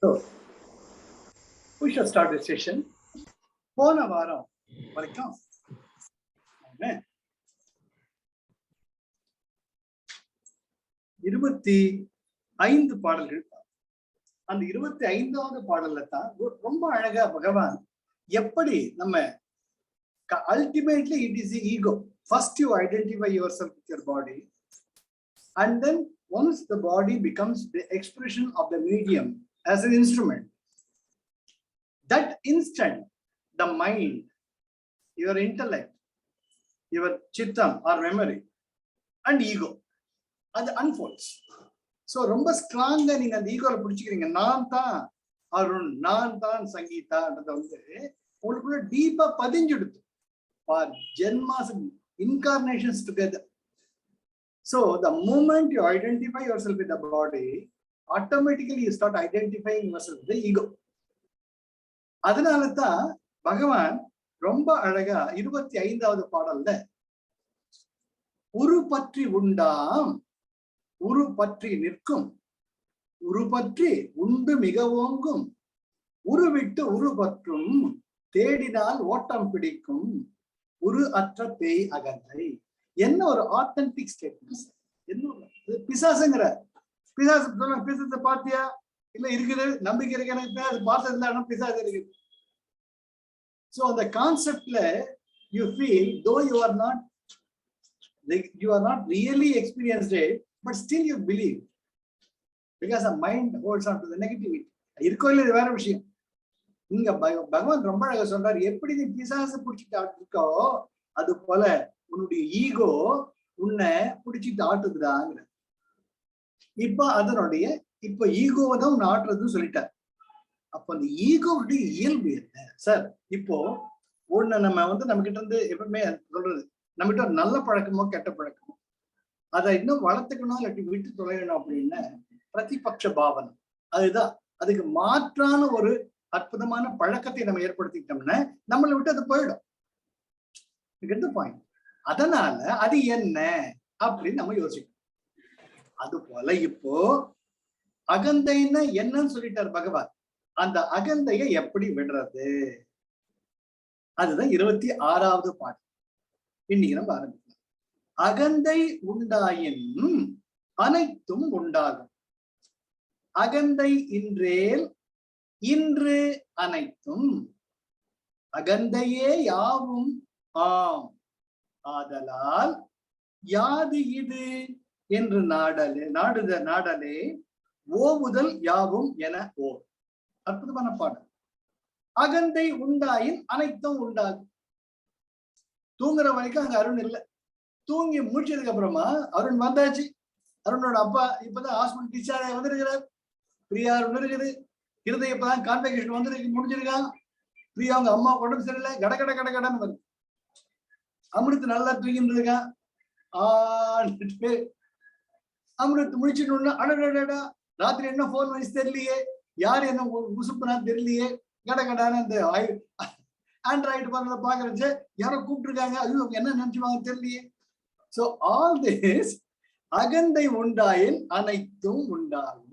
So, we shall start the session. போன வாரம் வரைக்கும் 25 பாடல்கள். அந்த 25வது பாடல்ல தான் ரொம்ப அழகா பகவான் எப்படி நம்ம ultimately it is the ego. First you identify yourself with your body, and then once the body becomes the expression of the medium as an instrument, that instant the mind, your intellect, your chittam or memory and ego, அது unfolds. So ரொம்ப ஸ்ட்ராங்கா நீங்க அந்த ஈகோல பிடிச்சிக்கிறீங்க. நான் தான் அருண், நான் தான் சங்கீதான்றத உங்களுக்குள்ள டீப்பா பதிஞ்சுடுது. For Janmas and incarnations together. So the moment you identify yourself with the body, automatically you start identifying yourself with the ego. அதனால தான் பகவான் ரொம்ப அழகா 25வது பாடல்ல உரு பற்றி உண்டாம், உரு பற்றி நிற்கும், உரு பற்றி உண்டு மிக ஓங்கும், உருவிட்டு உரு பற்றும் தேடினால் ஓட்டம் பிடிக்கும், உரு அற்ற பேய் அகந்தை. என்ன ஒரு ஆத்தென்டிக் ஸ்டேட்மெண்ட். என்ன பிசாசுங்கிற பிசாசு சொல்லுங்க. பிசாசை பார்த்தியா? இல்ல இருக்குது, நம்பிக்கை இருக்கு எனக்கு, அது பார்த்தது பிசாசு இருக்குது. So அந்த கான்செப்ட்ல you feel though you are not really experienced it, but still you believe, because the mind holds on to the negativity. இருக்கோ இல்ல வேற விஷயம். இங்க பகவான் ரொம்ப அழகா சொல்றாரு, எப்படி நீ பிசாசு பிடிச்சிட்டு ஆட்டுக்கோ அது போல உன்னுடைய ஈகோ உன்னை பிடிச்சிட்டு ஆட்டுதுடாங்கிற. இப்ப ஈகோவை தான் உன்னை ஆட்டுறதுன்னு சொல்லிட்டார். அப்ப அந்த ஈகோவுடைய இயல்பு என்ன சார்? இப்போ ஒண்ணு நம்ம நம்ம கிட்ட இருந்து எப்பவுமே சொல்றது, நம்ம கிட்ட ஒரு நல்ல பழக்கமோ கெட்ட பழக்கமோ அதை இன்னும் வளர்த்துக்கணும், இல்லாட்டி விட்டு தொலையணும் அப்படின்னு பிரதிபக்ஷ பாவனை. அதுதான் அதுக்கு மாற்றான ஒரு அற்புதமான பழக்கத்தை நம்ம ஏற்படுத்திக்கிட்டோம்னா நம்மளை விட்டு அது போயிடும். பாயிண்ட். அதனால அது என்ன அப்படின்னு நம்ம யோசிக்கணும். அது போல இப்போ அகந்தைன்னா என்னன்னு சொல்லிட்டார் பகவான். அந்த அகந்தையை எப்படி விடுறது? அதுதான் 26வது பாட்டு. இன்னைக்கு நம்ம ஆரம்பிக்கலாம். அகந்தை உண்டாயின் அனைத்தும் உண்டாகும், அகந்தை இன்றேல் இன்று அனைத்தும், அகந்தையே யாவும் ஆம் ஆதலால் யாது இது என்று நாடலே ஓவுதல் யாவும் என ஓர். அற்புதமான பாடல். அகந்தை உண்டாயின் அனைத்தும் உண்டாகும். தூங்குற வரைக்கும் அங்க அருண் இல்லை. தூங்கி முடிச்சதுக்கு அப்புறமா அருண் வந்தாச்சு. அருணோட அப்பா இப்பதான் ஹாஸ்பிட்டல் டிஸ்சார்ஜ் வந்திருக்கிறார். பிரியா அருண் இருக்குது. இருதய இப்பதான் கான்வெகேஷன் வந்து முடிஞ்சிருக்கான். பிரியா அவங்க அம்மா உடம்பு சரியில்லை. கட கடன்னு வருது. அமிர்த் நல்லா தூங்கிட்டு இருக்கான். அமிர்த் முடிச்சுட்டு அடடா ராத்திரி என்ன போன் வயசு தெரியலையே, யாரு என்ன உசுப்புனா தெரியலையே, கடகடான அந்த ஆண்ட்ராய்டு பண்ணல பாக்குறச்சு யாரோ கூப்பிட்டு இருக்காங்க, ஐயோ என்ன நினைச்சுவாங்க தெரியலையே. சோ ஆல் திஸ் அகந்தை உண்டாயின் அனைத்தும் உண்டாகும்.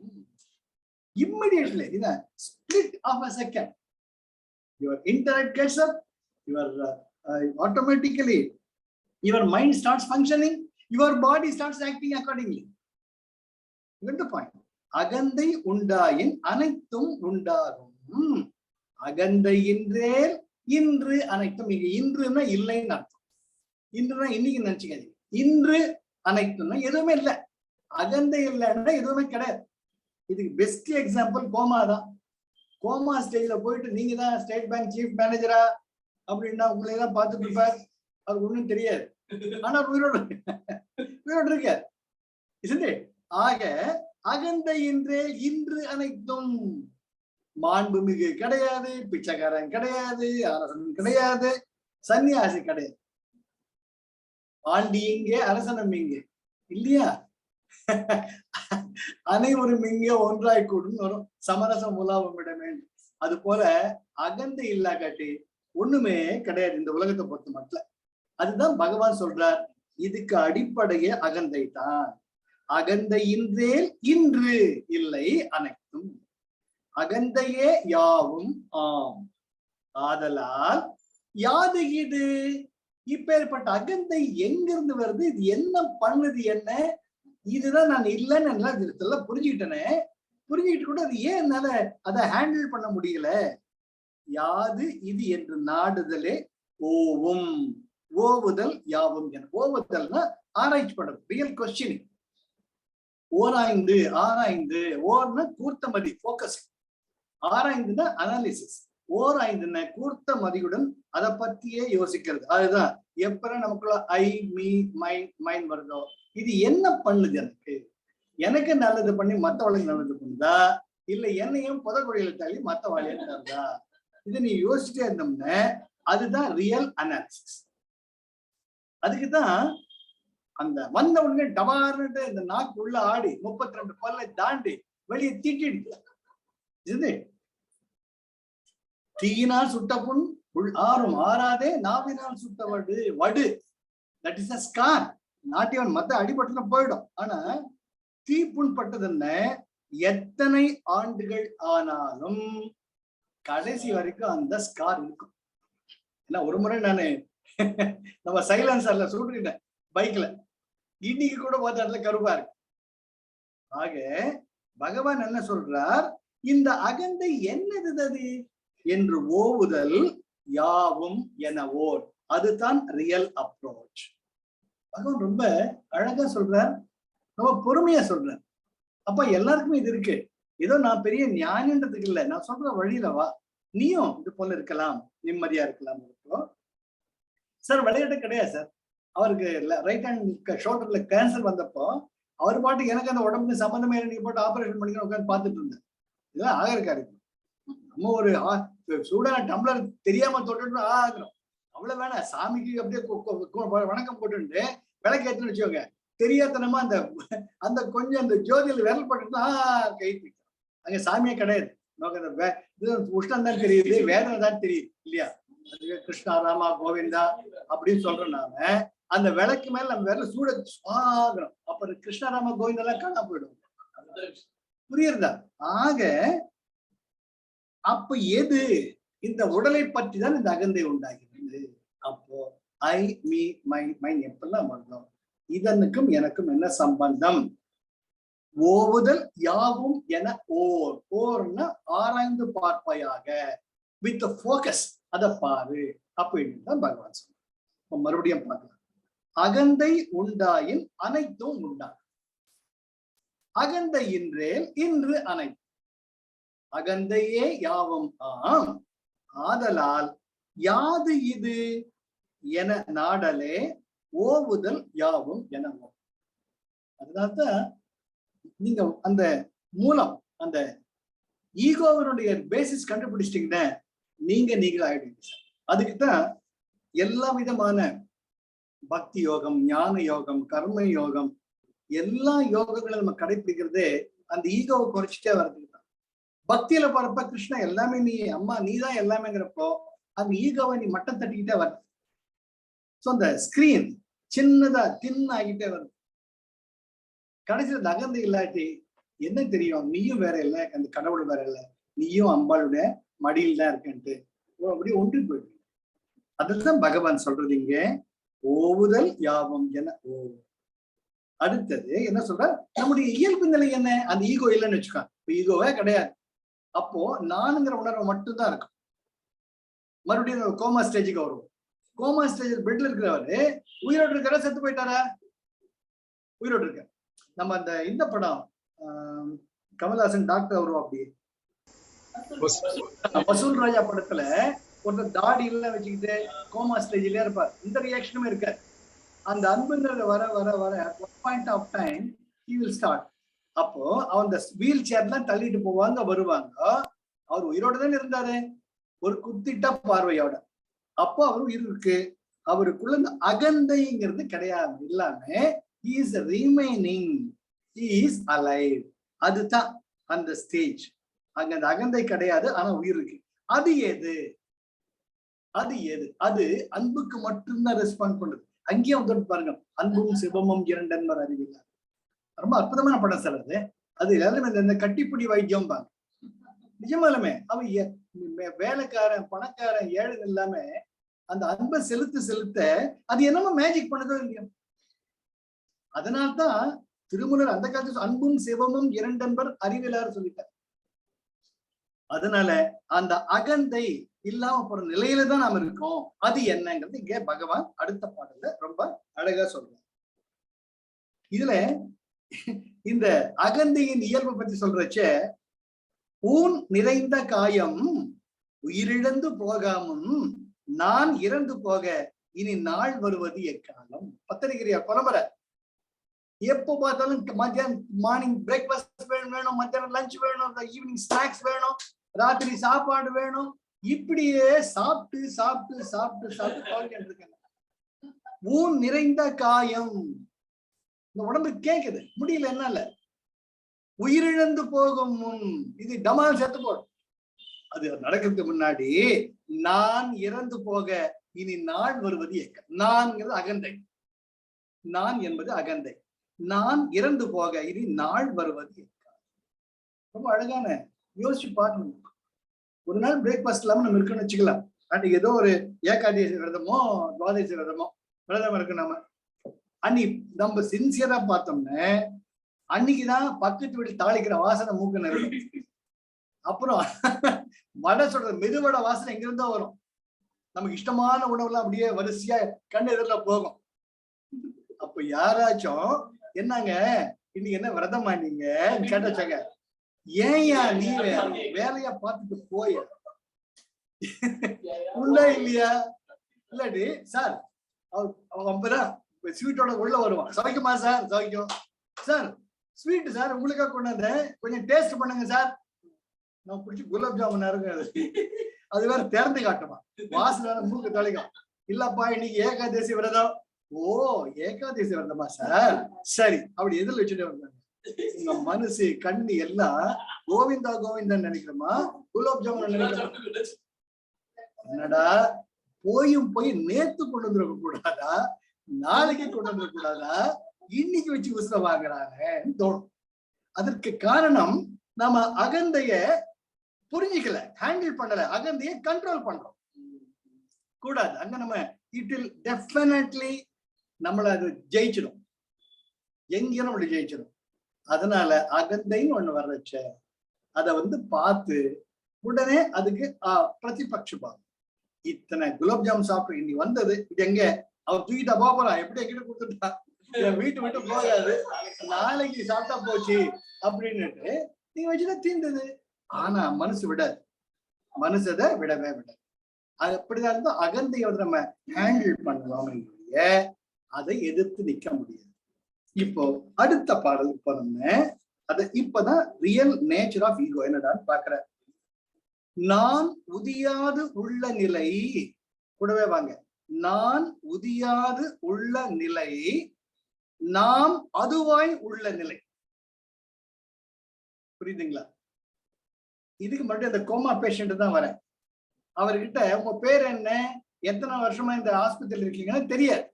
Immediately in a split of a second your intellect gets up, your automatically your mind starts functioning, your body starts acting accordingly. You get the point. அகந்தை உண்டாயின் அனைத்தும் உண்டாகும், அகந்தை இன்றேல் இன்று அனைத்தும். இங்க இன்றுன்னா இல்லைன்னு அர்த்தம். இன்றுனா இன்னைக்கு நினைச்சுக்காதீங்க. இன்று அனைத்தும்னா எதுவுமே இல்லை. அகந்தை இல்லைன்னா எதுவுமே கிடையாது. இதுக்கு பெஸ்ட் எக்ஸாம்பிள் கோமா தான். கோமா ஸ்டேஜ்ல போயிட்டு நீங்க தான் ஸ்டேட் பேங்க் சீஃப் மேனேஜரா அப்படின்னா உங்களை எல்லாம் பார்த்துட்டு இருப்பார். அது ஒண்ணும் தெரியாது. ஆனா உயிரோடு இருக்க. ஆக அகந்தை இன்றேல் இன்று அனைத்தும். மாண்புமிகு கிடையாது, பிச்சைக்காரன் கிடையாது, அரசன் கிடையாது, சன்னியாசி கிடையாது. ஆண்டி இங்கே அரசனம் இங்கே இல்லையா? அனைவரும் இங்கே ஒன்றாய் கூடும் வரும், சமரசம் உலாவும் இடமே. அது போல அகந்தை இல்லா காட்டி ஒண்ணுமே கிடையாது இந்த உலகத்தை பொறுத்த மட்டும். அதுதான் பகவான் சொல்றார், இதுக்கு அடிப்படையே அகந்தை தான். அகந்தை இன்றேல் இன்று இல்லை அனைத்தும். அகந்தையே யாவும் ஆம். ஆதலால் யாது இது? இப்பேற்பட்ட அகந்தை எங்கிருந்து வருது? இது என்ன பண்ணுது? என்ன இதுதான் நான் இல்லைன்னு எல்லாம் புரிஞ்சுக்கிட்டேனே. புரிஞ்சுக்கிட்டு கூட அது ஏன் என்னால அதை ஹேண்டில் பண்ண முடியல? யாது இது என்று நாடுதலே ஓவும். ஓவுதல் யாவும் என. ஓவுதல்னா ஆராய்ச்சி பண்றது, ரியல் கொஸ்டினிங். ஓராய்ந்து ஆராய்ந்து, ஓர்னா கூர்த்தமதி போக்கஸ், ஆராய்ந்துனா அனாலிசிஸ், ஓராய்ந்துன கூர்த்த மதியுடன் அதை பத்தியே யோசிக்கிறது. அதுதான் எப்ப நமக்குள்ள ஐ மீ மைண்ட் வருதோ இது என்ன பண்ணுது? எனக்கு நல்லது பண்ணி மத்தவளுக்கு நல்லது பண்ணுதா, இல்ல என்னையும் புதக்குழியில தள்ளி மத்த வாழிய தருதா? இதை நீ யோசிச்சுட்டே இருந்தோம்னா அதுதான் ரியல் அனாலிசிஸ். அதுக்குதான் அந்த வந்த உடனே டபார்னுட்டு இந்த நாக்கு உள்ள ஆடி 32 பல்லை தாண்டி வெளியே தீட்டிடுது. தீயினால் சுட்ட புண் ஆறும் ஆறாதே நாவினால் சுட்ட வடு. That is a scar. நாட்டியவன் மத்த அடிபட்டுல போயிடும். ஆனா தீ புண் பட்டதுன்னு எத்தனை ஆண்டுகள் ஆனாலும் கடைசி வரைக்கும் அந்த ஸ்கார் இருக்கும். ஏன்னா ஒரு முறை நானு நம்ம சைலன்சர்ல சுட்டுக்கிட்டேன் பைக்ல. இன்னைக்கு கூட பார்த்த இடத்துல கருப்பா இருக்கு. ஆக பகவான் என்ன சொல்றார்? இந்த அகந்தை என்னது அது என்று ஓவுதல் யாவும் என ஓர். அதுதான் ரியல் அப்ரோச். பகவான் ரொம்ப அழகா சொல்றார், ரொம்ப பொறுமையா சொல்றார். அப்ப எல்லாருக்குமே இது இருக்கு. ஏதோ நான் பெரிய ஞானின்றதுக்கு இல்லை, நான் சொல்ற வழியில வா, நீயும் இது போல இருக்கலாம், நிம்மதியா இருக்கலாம். சார் விளையாட்டு கிடையாது சார். அவருக்கு ரைட் ஹேண்ட் ஷோல்டர்ல கேன்சர் வந்தப்போ அவர் பாட்டு எனக்கு அந்த உடம்புக்கு சம்பந்தமே நீங்க போட்டு ஆபரேஷன் பண்ணிக்க உட்காந்து பார்த்துட்டு இருந்தேன். இதெல்லாம் ஆகிருக்காரு. நம்ம ஒரு சூடான டம்ளர் தெரியாம தொட்டு ஆகணும், அவ்வளவு வேணாம். சாமிக்கு அப்படியே வணக்கம் போட்டு விளக்கு ஏற்றுன்னு வச்சுக்கோங்க, தெரியாதனமா அந்த அந்த கொஞ்சம் அந்த ஜோதியில் விரல் போட்டு கை அங்க சாமியே கிடையாது. நமக்கு அந்த உஷ்ணம் தான் தெரியுது, வேதனை தான் தெரியுது இல்லையா? அதுவே கிருஷ்ணா ராமா கோவிந்தா அப்படின்னு சொல்றோம். நாம அந்த விளக்கு மேல நம்ம விரல சூட ஆகணும். அப்புறம் கிருஷ்ணராம கோவிந்தெல்லாம் காணா போயிடும். புரியுறதா? ஆக அப்ப எது? இந்த உடலை பற்றி தான் இந்த அகந்தை உண்டாகிறது. அப்போ ஐ மீ மைன் எப்பெல்லாம் வருதோ இதனுக்கும் எனக்கும் என்ன சம்பந்தம்? ஓவுதல் யாவும் என ஓர். ஓர்னா ஆராய்ந்து பார்ப்பாயாக, வித் ஃபோக்கஸ், அதை பாரு அப்படின்னு தான் பகவான் சொல்றார். மறுபடியும் பார்க்கலாம். அகந்தை உண்டாயின் அனைத்தும் உண்டாகும். அகந்தை இன்றேல் இன்று அனைத்து. அகந்தையே யாவும் ஆம். ஆதலால் யாது இது என நாடலே ஓவுதல் யாவும் எனவும். அதனால்தான் நீங்க அந்த மூலம், அந்த ஈகோவனுடைய பேசிஸ் கண்டுபிடிச்சிட்டீங்கன்னா நீங்க ஆயிடுவீங்க. அதுக்குதான் எல்லா விதமான பக்தி யோகம், ஞான யோகம், கர்ம யோகம், எல்லா யோகங்களும் நம்ம கடைபிடிக்கிறதே அந்த ஈகோவை குறைச்சிட்டே வர்றதுக்கு தான். பக்தியில போறப்ப கிருஷ்ணா எல்லாமே நீ, அம்மா நீதான் எல்லாமேங்கிறப்போ அந்த ஈகோவை நீ மட்டம் தட்டிக்கிட்டே வருது. ஸோ அந்த ஸ்கிரீன் சின்னதா தின் ஆகிட்டே வருது. கடைசியில் அகந்தை இல்லாட்டி என்ன தெரியும்? நீயும் வேற இல்லை, அந்த கடவுள் வேற இல்லை, நீயும் அம்பாளுடைய மடியில் தான் இருக்கன்ட்டு அப்படியே ஒன்று போயிடு. அதுதான் பகவான் சொல்றது இங்க, ஓவுதல் யாவும் என ஓ. அடுத்தது என்ன சொல்ற? நம்முடைய இயல்பு நிலை என்ன? அந்த ஈகோ இல்லைன்னு வச்சுக்கோங்க. ஈகோவே கிடையாது. அப்போ நானுங்கிற உணர்வு மட்டும்தான் இருக்கும். மறுபடியும் கோமா ஸ்டேஜுக்கு வரும். கோமா ஸ்டேஜ் பெட்ல இருக்கிறவரு உயிரோடு இருக்கிற செத்து போயிட்டாரா? உயிரோடு இருக்க. நம்ம அந்த இந்த படம் கமல்ஹாசன் டாக்டர் வருவோம், அப்படி வசூல் ராஜா படத்துல ஒருத்தர் தாடி எல்லாம் வச்சுக்கிட்டு கோமா ஸ்டேஜ்லயே இருப்பார். இந்த ரியாக்ஷனுமே இருக்காது. அந்த அன்புங்கிறத வர வர வர point of time he will start. அப்போ அவங்க வீல் சேர்லாம் தள்ளிட்டு போவாங்க, வருவாங்க. அவர் உயிரோட தானே இருந்தாரு, ஒரு குத்திட்ட பார்வையோட. அப்போ அவர் உயிர் இருக்கு. அவருக்குள்ள இந்த அகந்தைங்கிறது கிடையாது, இல்லாம he is remaining, he is alive. அதுதான் அந்த ஸ்டேஜ். அங்க அந்த அகந்தை கிடையாது, ஆனா உயிர் இருக்கு. அது எது? அது எது? அது அன்புக்கு மட்டும்தான் ரெஸ்பாண்ட் பண்ணுது. அங்கேயும் வந்துட்டு பாருங்க, அன்பும் சிவமும் இரண்டன்பர் அறிவில்லை. ரொம்ப அற்புதமான படம் சார் அது. அது எல்லாரும் இந்த கட்டிப்பிடி வைத்தியம் பாங்க. நிஜமாலுமே அவன் வேலைக்காரன் பணக்காரன் ஏழை இல்லாம அந்த அன்பை செலுத்த அது என்னமோ மேஜிக் பண்ணதோ இல்லையோ. அதனால்தான் திருமூலர் அந்த காலத்து அன்பும் சிவமும் இரண்டன்பர் அறிவிலார் சொல்லிட்டார். அதனால அந்த அகந்தை இல்லாம போற நிலையில தான் நாம இருக்கோம். அது என்னங்கிறது இங்க பகவான் அடுத்த பாடல்ல ரொம்ப அழகா சொல்றார். இதுல இந்த அகந்தையின் இயல்பை பத்தி சொல்றச்ச, ஊன் நிறைந்த காயம் உயிரிழந்து போகாமும் நான் இறந்து போக இனி நாள் வருவது எக்காலம். பத்திரிகையா பரம்பரை எப்போ பார்த்தாலும் மத்தியானம் மார்னிங் பிரேக்ஃபாஸ்ட் வேணும், மத்தியானம் லஞ்ச் வேணும், ஈவினிங் ஸ்நாக்ஸ் வேணும், ராத்திரி சாப்பாடு வேணும், இப்படியே சாப்பிட்டு சாப்பிட்டு சாப்பிட்டு சாப்பிட்டு பழகிட்டு இருக்காங்க. ஊன் நிறைந்த காயம், இந்த உடம்பு கேக்குது, முடியல, என்னால. உயிரிழந்து போகும் முன், இது டமால் செத்து போடும். அது நடக்கிறதுக்கு முன்னாடி நான் இறந்து போக இனி நாள் வருவது நான்கிறது அகந்தை. நான் என்பது அகந்தை. நான் இறந்து போக இனி நாள் வருவது ரொம்ப அழகான யோசிச்சு பார்க்கணும். ஒரு நாள் பிரேக்ஃபாஸ்ட் இல்லாம நம்ம இருக்குன்னு வச்சுக்கலாம். அன்னைக்கு ஏதோ ஒரு ஏகாதசி விரதமோ துவாதசி விரதமோ விரதம் இருக்கு, நம்ம அன்னைக்கு நம்ம சின்சியரா பார்த்தோம்னா அன்னைக்குதான் பக்கத்து வீட்டில் தாளிக்கிற வாசனை மூக்கு நிறைய. அப்புறம் வடை சொல்ற மெதுவடை வாசனை எங்கிருந்தோ வரும். நமக்கு இஷ்டமான உணவுலாம் அப்படியே வரிசையா கண்ணு எதிரில் போகும். அப்ப யாராச்சும் என்னங்க இன்னைக்கு என்ன விரதமா நீங்க கேட்டாச்சாங்க, ஏன்யா நீ வேலையா பார்த்துட்டு போய உள்ள இல்லையா? இல்லாட்டி சார் அப்பதான் ஸ்வீட்டோட உள்ள வருவான். சவைக்குமா சார்? சவைக்கும் சார். ஸ்வீட் சார் உங்களுக்காக கொண்டாந்து கொஞ்சம் டேஸ்ட் பண்ணுங்க சார். நான் பிடிச்சி குலாப் ஜாமுன் இருக்கு, அது வேற திறந்து காட்டுமா, வாசல் வேற மூக்கு தொலைக்கும். இல்லப்பா இன்னைக்கு ஏகாதசி விரதம். ஓ ஏகாதசி விரதமா சார், சரி. அப்படி எதில் வச்சுட்டே வந்தாங்க. உங்க மனசு கண்ணு எல்லாம் கோவிந்தா கோவிந்தன் நினைக்கிறோமா, குலாப் ஜாமுன் நினைக்கிறோமா? என்னடா போயும் போய் நேத்து கொண்டு வந்துருக்க கூடாதா, நாளைக்கு கொண்டு வந்துட கூடாதா, இன்னைக்கு வச்சு உசுர வாங்குறாங்கன்னு தோணும். அதற்கு காரணம் நம்ம அகந்தைய புரிஞ்சிக்கல, ஹேண்டில் பண்ணல, அகந்தைய கண்ட்ரோல் பண்றோம். கூடாது. அங்க நம்ம இட் வில் டெஃபினெட்லி நம்மள அது ஜெயிச்சிடும், எங்கேயும் நம்மள ஜெயிச்சிடும். அதனால அகந்தைன்னு ஒண்ணு வர்றச்ச அதை பார்த்து உடனே அதுக்கு பிரதிபட்சம். இத்தனை குலாப் ஜாமுன் சாப்பிட்டு இன்னி வந்தது, இது எங்க அவர் தூக்கிட்டா போறான், எப்படி எங்கிட்ட கொடுத்துட்டா, வீட்டு விட்டு போகாது, நாளைக்கு சாப்பிட்டா போச்சு அப்படின்னுட்டு நீங்க வச்சுதான் தீர்ந்தது. ஆனா மனசு விடாது, மனசதை விடவே விடாது. அது அப்படிதான் இருந்தா அகந்தையை நம்ம ஹேண்டில் பண்ணலாம், அதை எதிர்த்து நிக்க முடியாது. இப்போ அடுத்த பாடல் இப்ப நம்ம இப்பதான் ரியல் நேச்சர் ஆஃப் ஈகோ என்னடான்னு பாக்குற. நான் உதியாது உள்ள நிலை, கூடவே வாங்க, நான் உதியாது உள்ள நிலை, நாம் அதுவாய் உள்ள நிலை. புரியுதுங்களா? இதுக்கு மறுபடியும் அந்த கோமா பேஷண்ட் தான் வரேன். அவர்கிட்ட உங்க பேர் என்ன, எத்தனை வருஷமா இந்த ஆஸ்பத்திரியில் இருக்கீங்கன்னு தெரியாது.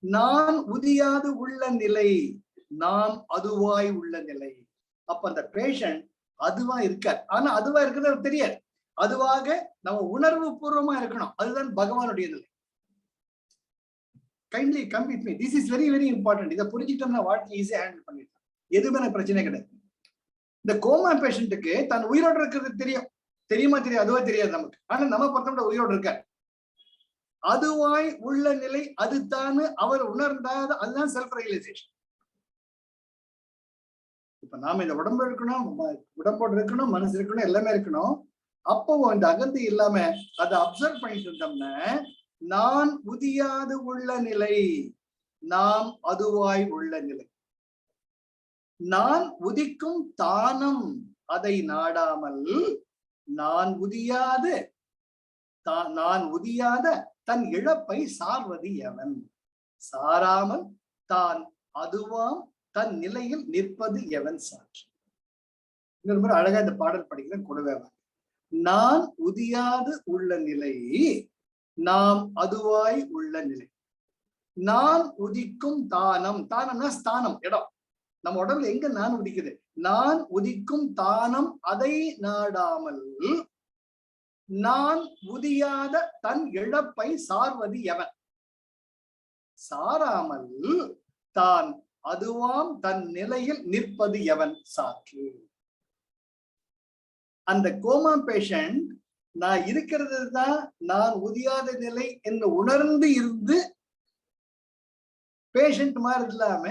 நான் உதியாது உள்ள நிலை, நாம் அதுவாய் உள்ள நிலை. அப்ப அந்த பேஷண்ட் அதுவா இருக்கார். ஆனா அதுவா இருக்கிறது அவர் தெரியாது. அதுவாக நம்ம உணர்வு பூர்வமா இருக்கணும். அதுதான் பகவானுடைய நிலை. Kindly come with me, this is very very important. இதை புரிஞ்சுட்டோம்னா வாழ்க்கை ஈஸியா ஹேண்டில் பண்ணிடலாம். எதுவுமே பிரச்சனை கிடையாது. இந்த கோமா பேஷண்ட்டுக்கு தன் உயிரோடு இருக்கிறது தெரியும், தெரியுமா தெரியும், அதுவா தெரியாது நமக்கு. ஆனா நம்ம பொறுத்தவரை உயிரோடு இருக்கார். அதுவாய் உள்ள நிலை அதுதான் அவர் உணர்ந்தாத, அதுதான் செல்ஃப் ரியலைசேஷன். இப்ப நாம இந்த உடம்பு இருக்கணும், உடம்போடு இருக்கணும், மனசு இருக்கணும், எல்லாமே இருக்கணும். அப்போ இந்த அகந்தி இல்லாம அதை அப்சர்வ் பண்ணிட்டு இருந்தோம்னா நான் உதியாது உள்ள நிலை, நாம் அதுவாய் உள்ள நிலை. நான் உதிக்கும் தானம் அதை நாடாமல் நான் உதியாத தன் இழப்பை சார்வது எவன், சாராமல் தான் அதுவாம் தன் நிலையில் நிற்பது எவன் சாற்று. இன்னொரு முறை அழகா இந்த பாடல் படிக்கிறேன், கூடவே நான் உதியாது உள்ள நிலை, நாம் அதுவாய் உள்ள நிலை. நான் உதிக்கும் தானம், தானம்னா ஸ்தானம், இடம். நம்ம உடம்புல எங்க நான் உதிக்குது? நான் உதிக்கும் தானம் அதை நாடாமல் நான் உதியாத தன் இழப்பை சார்வது எவன்? சாராமல் தான் அதுவாம் தன் நிலையில் நிற்பது எவன் சாற்று? அந்த கோமா பேஷண்ட் நான் இருக்கிறது தான் நான் உதியாத நிலை என்று உணர்ந்து இருந்து பேஷண்ட் மாதிரி இல்லாம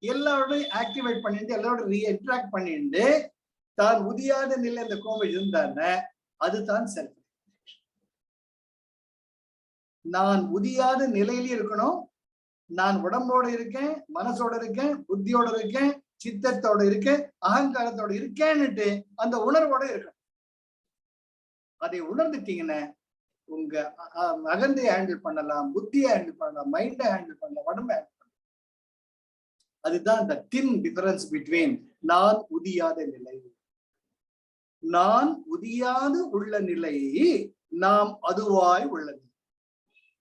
எல்லாரோடையும் ஆக்டிவேட் பண்ணிட்டு எல்லாரோட இன்டராக்ட் பண்ணிட்டு தான் உதியாத நிலை அந்த கோமா இருந்தான அதுதான் செல்ஃப். நான் உதியாத நிலையில இருக்கணும். நான் உடம்போட இருக்கேன், மனசோட இருக்கேன், புத்தியோட இருக்கேன், சித்தத்தோட இருக்கேன், அகங்காரத்தோட இருக்கேன்னுட்டு அந்த உணர்வோட இருக்கணும். அதை உணர்ந்துட்டீங்கன்னா உங்க அகந்தையை ஹேண்டில் பண்ணலாம், புத்தியை ஹேண்டில் பண்ணலாம், மைண்டை ஹேண்டில் பண்ணலாம், உடம்பை ஹேண்டில் பண்ணலாம். அதுதான் the thin difference between நான் உதியாத நிலை. நான் உதியாது உள்ள நிலை நாம் அதுவாய் உள்ளது.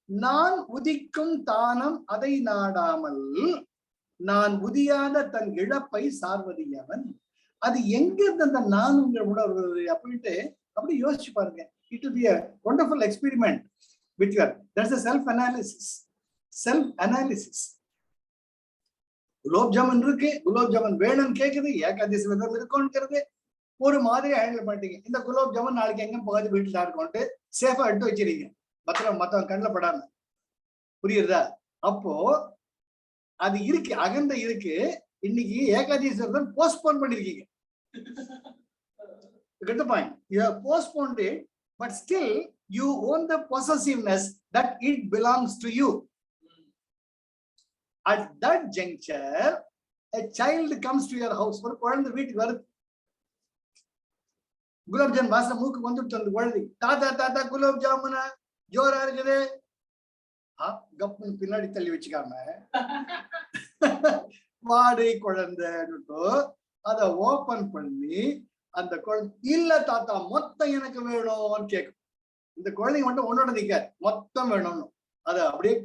நான் உதிக்கும் தானம் அதை நாடாமல் நான் உதியாத தன் இழப்பை சார்வது எவன்? அது எங்க இருந்து அந்த நான் உணர்வு அப்படின்ட்டு அப்படி யோசிச்சு பாருங்க. It will be a wonderful experiment with your, that's a self-analysis. Self-analysis. Gulab jamun இருக்கு, குலோப் ஜாமுன் வேணும்னு கேக்குது, ஏகாதசி விரதம் இருக்கும்ங்கிறது ஒரு மாதிரி ஹேண்டில் பண்ணிட்டீங்க. இந்த குலோப் ஜாமுன் நாளைக்கு எங்க போகாது வீட்டுல இருக்கும்ட்டு சேஃபா எடுத்து வச்சிருக்கீங்க, பத்திரம் மத்தவங்க கண்ணில் படாம. புரியுறதா? அப்போ அது இருக்கு, அகந்த இருக்கு. இன்னைக்கு ஏகாதசி விரதம் போஸ்ட்போன் பண்ணிருக்கீங்க. Get the point? You have postponed it, but still you own the possessiveness that it belongs to you. At that juncture, a child comes to your house. ஒரு குழந்தை வீட்டுக்கு வருது, குலாப் ஜாமுன் வாசனை மூக்கு வந்துட்டு அந்த குழந்தை, தாத்தா தாத்தா குலாப் ஜாமுனா ஜோரா இருக்குது. கப்புன்னு பின்னாடி தள்ளி வச்சுக்காம வாடகை குழந்தைன்னுட்டோ அதை ஓபன் பண்ணி அந்த குழந்தை இல்ல தாத்தா மொத்தம் எனக்கு வேணும்னு கேட்கும். இந்த குழந்தைங்க மட்டும் ஒன்னோட நிக்க மொத்தம் வேணும்னு, அது அப்படியே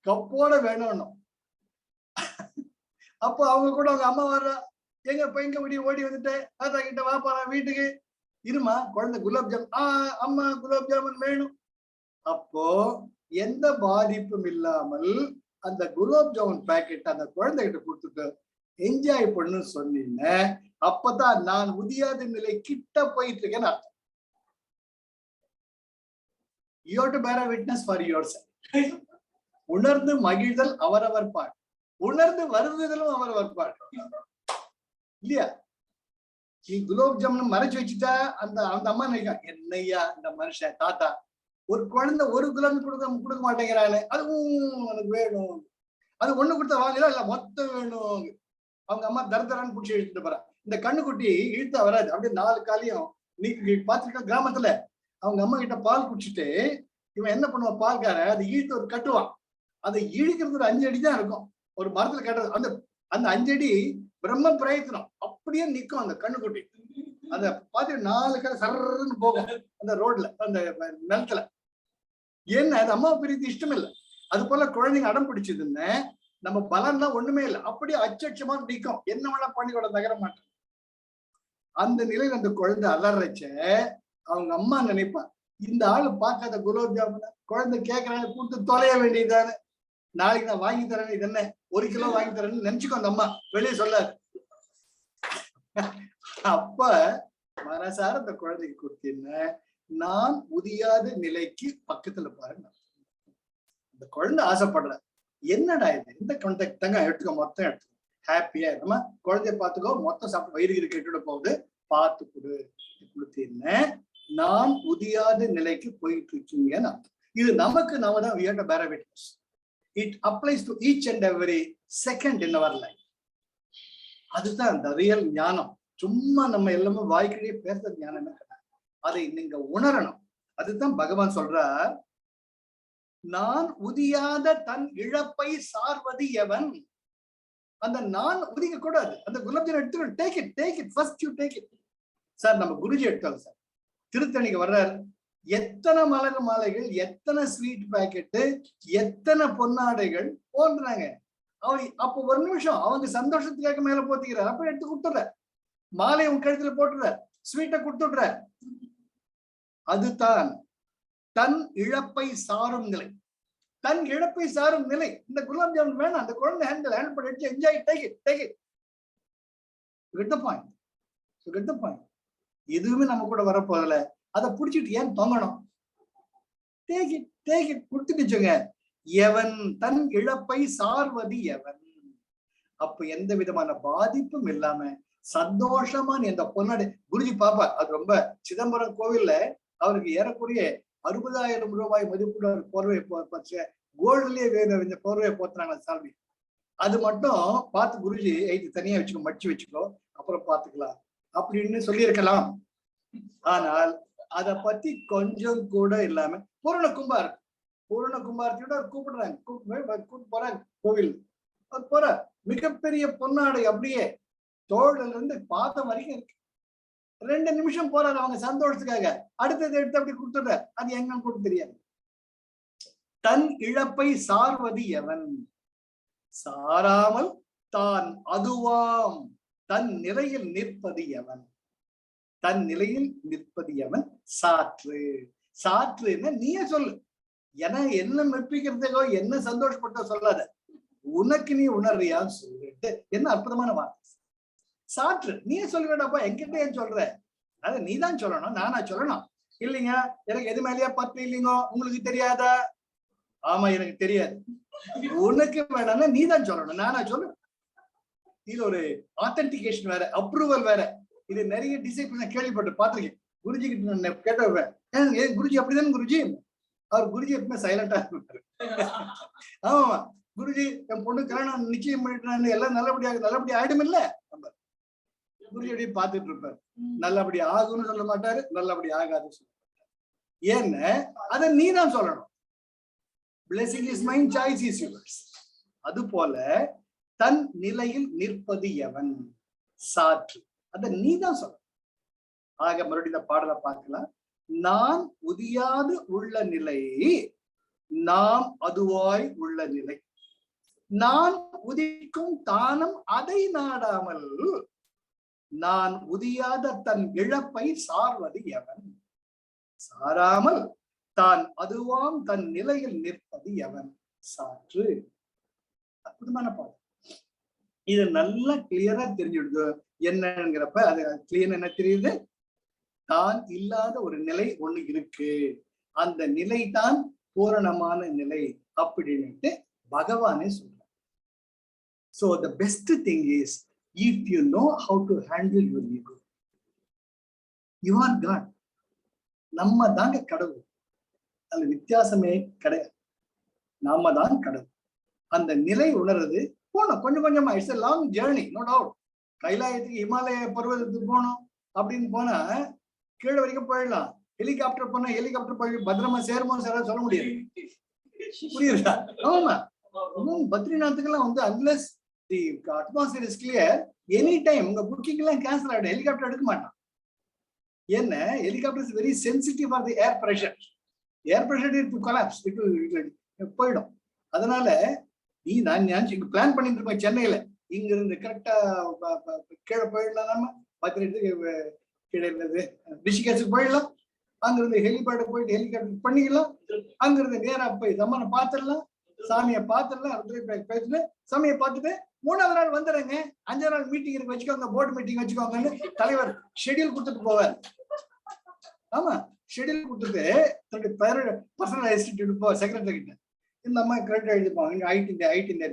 கப்போட வேணும்னு. அப்போ அவங்க கூட அவங்க அம்மா வர்றா, எங்க பையங்க விடி ஓடி வந்துட்டு தாத்தா கிட்ட வாப்பா வீட்டுக்கு, இருமா குழந்தை குலாப் ஜாமுன், அம்மா குலாப் ஜாமுன் வேணும். அப்போ எந்த பாதிப்பும் இல்லாமல் அந்த குலாப் ஜாமுன் பேக்கெட் அந்த குழந்தை கிட்ட கொடுத்துட்டு என்ஜாய் பண்ணு சொன்னீங்க. அப்பதான் நான் உதியாத நிலை கிட்ட போயிட்டு இருக்கேன்னு அர்த்தம். You have to bear a witness for yourself. உணர்ந்து மகிழ்தல் அவரவர் பாடு, உணர்ந்து வருவதிலும் அவரவர் பாடு இல்லையா? நீ குலாப் ஜாமுன் மறைச்சு வச்சுட்டா அந்த அந்த அம்மா நினைக்கா, என்னையா இந்த மனுஷன் தாத்தா ஒரு குழந்தை ஒரு குலாப் கொடுக்க மாட்டேங்கிறாள், அதுவும் எனக்கு வேணும், அது ஒண்ணு கொடுத்தா வாங்கலாம் இல்ல மொத்தம் வேணும். அவங்க அம்மா தரதரான்னு பிடிச்சி இழுத்துட்டு போறா. இந்த கண்ணுக்குட்டி இழுத்தா வராது, அப்படியே 4 காலையும் நீ பாத்துருக்க கிராமத்துல அவங்க அம்மா கிட்ட பால் குடிச்சிட்டு இவன் என்ன பண்ணுவான், பால்கார அதை இழுத்து ஒரு கட்டுவான். அதை இழுக்கிறது ஒரு 5 அடி தான் இருக்கும், ஒரு மரத்துல கட்டுறது. அந்த அந்த 5 அடி பிரம்ம பிரயத்தனம், அப்படியே நிக்கும் அந்த கண்ணுக்குட்டி. அந்த பாத்து 4 கால சர்ன்னு போகும் அந்த ரோட்ல அந்த நிலத்துல. ஏன்னா அது அம்மாவை பிரித்து இஷ்டம் இல்லை. அது போல குழந்தைங்க அடம் பிடிச்சதுன்னு நம்ம பலன்லாம் ஒண்ணுமே இல்லை, அப்படியே அச்சட்சமா நிற்கும், என்ன வேணா பண்ணி கூட நகர மாட்டேன். அந்த நிலையில அந்த குழந்தை அலறச்ச அவங்க அம்மா நினைப்பா, இந்த ஆளு பார்க்காத குலாப் ஜாமுன் குழந்தை கேட்கறாங்க கொடுத்து தொலைய வேண்டியதானே, நாளைக்கு நான் வாங்கி தரேன், இது என்ன 1 கிலோ வாங்கி தரேன்னு நினைச்சுக்கோ அந்த அம்மா, வெளியே சொல்லாது. அப்ப மனசார அந்த குழந்தைக்கு கொடுத்தீங்கன்னா நான் உதியாத நிலைக்கு பக்கத்துல பாருங்க. அந்த குழந்தை ஆசைப்படுற என்னடா இது, இந்த குழந்தை தங்க எடுத்துக்கோ, மொத்தம் எடுத்துக்கோ, ஹாப்பியா நம்ம குழந்தைய பார்த்துக்கோ, மொத்தம் சாப்பிட்டு வயிறு கெட்டுட போகுது, பார்த்து கொடுத்தீங்கன்னா நான் உதியாத நிலைக்கு போயிட்டு இருக்கீங்கன்னு அர்த்தம். இது நமக்கு நாம தான் we have to bear a witness. It applies to each and every second in our life. அதுதான் அந்த ரியல் ஞானம். சும்மா நம்ம எல்லாமே வாய்க்கிலேயே பேசுற ஞானமே கிடையாது, அதை நீங்க உணரணும். அதுதான் பகவான் சொல்றார், நான் உதியாத தன் இழப்பை சார்வது எவன். அந்த நான் உதிக்க கூடாது. அந்த குலாப் ஜாமுன் எடுத்துக்கணும், take it first, you take it. Sir நம்ம குருஜி எடுத்தோம் சார், திருத்தணிக்கு வர்றாரு, எத்தனை மலர் மாலைகள், எத்தனை ஸ்வீட் பாக்கெட்டு, எத்தனை பொன்னாடைகள் போன்றாங்க. அவன் அப்ப ஒரு நிமிஷம் அவங்க சந்தோஷத்துக்காக மேல போத்திக்கிறார், அப்ப எடுத்து கொடுத்துடுற, மாலை உன் கழுத்துல போட்டுற, ஸ்வீட்டை கொடுத்துடுற. அதுதான் தன் இழப்பை சாரும் நிலை. தன் இழப்பை சாரும் நிலை. இந்த குலாப் ஜாமுன் வேணாம், அந்த குழந்தை ஹேண்டில் பண்ணி enjoy, take it, take it. Get the point. So get the point. எதுவுமே நம்ம கூட வரப்போதில்ல, அதை புடிச்சிட்டு ஏன் தொங்கணும்? டேக் இட், டேக் இட் கொடுத்துட்டுச்சுங்க. எவன் தன் இழப்பை சார்வது எவன்? அப்ப எந்த விதமான பாதிப்பும் இல்லாம சந்தோஷமா நீ அந்த பொன்னாடி குருஜி பாப்பா. அது ரொம்ப சிதம்பரம் கோவில்ல அவருக்கு ஏறக்குறைய 60,000 ரூபாய் மதிப்புள்ள ஒரு போர்வை கோல்டுலயே வேணும் போர்வையை போத்துறாங்க சாமி. அது மட்டும் பார்த்து குருஜி ஐட்டு தனியா வச்சுக்கோ, மடிச்சு வச்சுக்கோ, அப்புறம் பாத்துக்கலாம் அப்படின்னு சொல்லியிருக்கலாம். ஆனால் அதை பத்தி கொஞ்சம் கூட இல்லாம பூரண கும்பார், பூரண கும்பாரத்தையோட கூப்பிடுறாங்க, கூப்பிட்டு போறாங்க கோவில். போற மிகப்பெரிய பொன்னாடை அப்படியே தோள்ல இருந்து பாதம் வரைக்கும் இருக்கு. 2 நிமிஷம் போறாரு அவங்க சந்தோஷத்துக்காக, அடுத்தது எடுத்து அப்படி கொடுத்துடுற. அது எங்க கூட தெரியாது. தன் இழப்பை சார்வது எவன்? சாராமல் தான் அதுவாம் தன் நிலையில் நிற்பது எவன்? தன் நிலையில் நிற்பது எவன்? சாற்று. சாற்று என்ன நீயே சொல்லு. ஏன்னா என்ன மெப்பிக்கிறதுக்கோ என்ன சந்தோஷப்பட்ட சொல்லாத, உனக்கு நீ உணர்றியான்னு சொல்லிட்டு என்ன அற்புதமான வார்த்தை. சாற்று நீயே சொல்லுவேடாப்பா, என்கிட்ட ஏன் சொல்ற? அதை நீதான் சொல்லணும், நானா சொல்லணும்? இல்லைங்க எனக்கு எது மேலேயா பத்து இல்லைங்கோ, உங்களுக்கு தெரியாதா? ஆமா எனக்கு தெரியாது. உனக்கு வேணாம்னா நீதான் சொல்லணும், நானா சொல்லு. இது ஒரு ஆத்தென்டிகேஷன் வேற, அப்ரூவல் வேற. இது நிறைய டிசைபிள் நான் கேள்விப்பட்டு பார்த்திருக்கேன். குருஜி கிட்ட நான் கேட்டேன், ஏன் குருஜி அப்படிதான் குருஜி? அவர் குருஜி எப்பவுமே சைலண்டா இருப்பாரு. ஆமா குருஜி என் பொண்ணு கல்யாணம் நிச்சயம் பண்ணிட்டு எல்லாம் நல்லபடியா ஆயிடும் இல்ல, நம்ம குருஜி அப்படியே பார்த்துட்டு இருப்பாரு. நல்லபடி ஆகும்னு சொல்ல மாட்டாரு, நல்லபடி ஆகாதுன்னு சொல்ல மாட்டாரு. ஏன்னு அதை நீ தான் சொல்லணும். Blessing is mine, choice is yours. அது போல தன் நிலையில் நிற்பது எவன்? சாற்று. அத நீதான் சொல்ல. ஆக மறுபடியும் இந்த பாடலை பார்க்கலாம். நான் உதியாது உள்ள நிலை, நாம் அதுவாய் உள்ள நிலை. நான் உதிக்கும் தானம் அதை நாடாமல், நான் உதியாத தன் இழப்பை சார்வது எவன்? சாராமல் தான் அதுவாம் தன் நிலையில் நிற்பது எவன்? சாற்று. அற்புதமான பாடம். இது நல்லா கிளியரா தெரிஞ்சுடுது. என்னங்கிறப்ப அது கிளியர் என்ன தெரியுது? தான் இல்லாத ஒரு நிலை ஒண்ணு இருக்கு, அந்த நிலை தான் பூரணமான நிலை அப்படின்னுட்டு பகவானே சொல்றார். So the best thing is, if you know how to handle your ego, you are God. நம்ம தாங்க கடவுள், அது வித்தியாசமே கிடையாது. நாம தான் கடவுள். அந்த நிலை உணர்றது போனோம் கொஞ்சம் கொஞ்சமா. It's a long journey, no doubt. கைலாயத்துக்கு இமாலய பர்வதத்துக்கு போனோம் அப்படின்னு போனா கீழே வரைக்கும் போயிடலாம். ஹெலிகாப்டர் போனா ஹெலிகாப்டர் போய் பத்திரமா சேருமோ சார் சொல்ல முடியாது. புரியுதா? ஆமா, பத்ரிநாத்துக்கெல்லாம் வந்து unless the atmosphere is clear, any time உங்க புக்கிங் எல்லாம் கேன்சல் ஆயிடும். ஹெலிகாப்டர் எடுக்க மாட்டான். என்ன, helicopter is very sensitive for the air pressure. Air pressure it collapse, it போயிடும். அதனால நீ நான் இங்க பிளான் பண்ணிட்டு இருக்கோம் சென்னையில, இங்க இருந்து கரெக்டா கீழே போயிடலாம். நம்ம பத்திரிட்டு கீழே இருந்தது ரிஷிகேஷுக்கு போயிடலாம். அங்கிருந்து ஹெலிபேட் போயிட்டு ஹெலிகாப்டர் பண்ணிக்கலாம். அங்கிருந்து நேரா போய் தம்மனை பார்த்துடலாம், சாமியை பார்த்துடலாம், பேசிட்டு சாமியை பார்த்துட்டு 3வது நாள் வந்துடுறேங்க, 5வது நாள் மீட்டிங் இருக்கு வச்சுக்கோங்க, போர்டு மீட்டிங் வச்சுக்கோங்கன்னு தலைவர் ஷெட்யூல் கொடுத்துட்டு போவார். ஆமா, ஷெட்யூல் கொடுத்துட்டு தன்னுடைய பர்சனல் அசிஸ்டன்ட் போ செக்ரட்டரி கிட்ட இந்த அம்மா கரெக்டா எழுதிப்பாங்க. ஐட்டு இந்த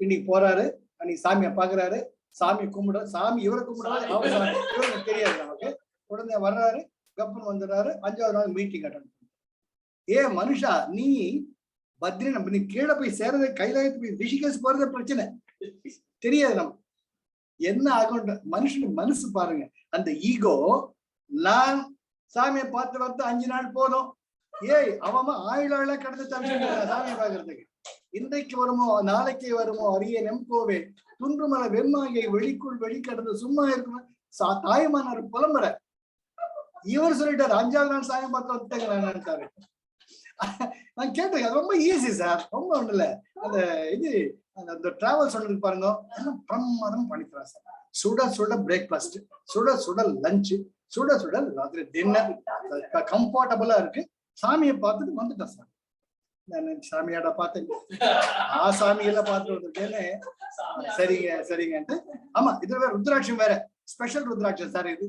இன்னைக்கு போறாரு, அன்னைக்கு சாமியை பாக்குறாரு, சாமி கும்பிட, சாமி இவரை கும்பிடாது, இவருக்கு தெரியாது நமக்கு. உடனே வர்றாரு, கப்பன் வந்துடுறாரு, 5வது நாள் மீட்டிங் அட்டன். ஏன் மனுஷா, நீ பத்ரி நீ கீழே போய் சேர்றது, கைலாயத்து போய் ரிஷிகேஷ் போறதே பிரச்சனை தெரியாது. நம்ம என்ன ஆகும் மனுஷனுக்கு மனசு பாருங்க. அந்த ஈகோ, நான் சாமியை பார்த்து வந்து 5 நாள் போதும், ஏய் அவன் ஆயுளால கடந்து சாமியை பாக்குறதுக்கு. இன்றைக்கு வருமோ நாளைக்கு வருமோ அரிய நெம்போவே, துன்றுமல வெம்மாயை வெளிக்குள் வெளிக்கடந்து சும்மா இருக்கணும் தாய்மானார் புலம்புற. இவர் சொல்லிட்டாரு 5வது நாள் சாமி பார்த்து வந்துட்டாங்க நினைச்சாரு. நான் கேட்டேன், அது ரொம்ப ஈஸி சார், ரொம்ப ஒண்ணு இல்ல. அந்த இது அந்த டிராவல் சொன்னதுக்கு பாருங்க, பிரமாதம் பண்ணிக்கிறான் சார். சுட சுட பிரேக்ஃபாஸ்ட், சுட சுட லஞ்ச், சுட சுட ராத்திரி டின்னர், கம்ஃபர்டபுளா இருக்கு. சாமியை பார்த்துட்டு வந்துட்டேன் சார். நான் சாமியாட பார்த்தேன், சாமியெல்லாம் பார்த்துட்டு வந்துட்டேன்னு. சரிங்க சரிங்கன்ட்டு. ஆமா, இது வேற ருத்ராட்சம் வேற, ஸ்பெஷல் ருத்ராட்சம் சார் இது.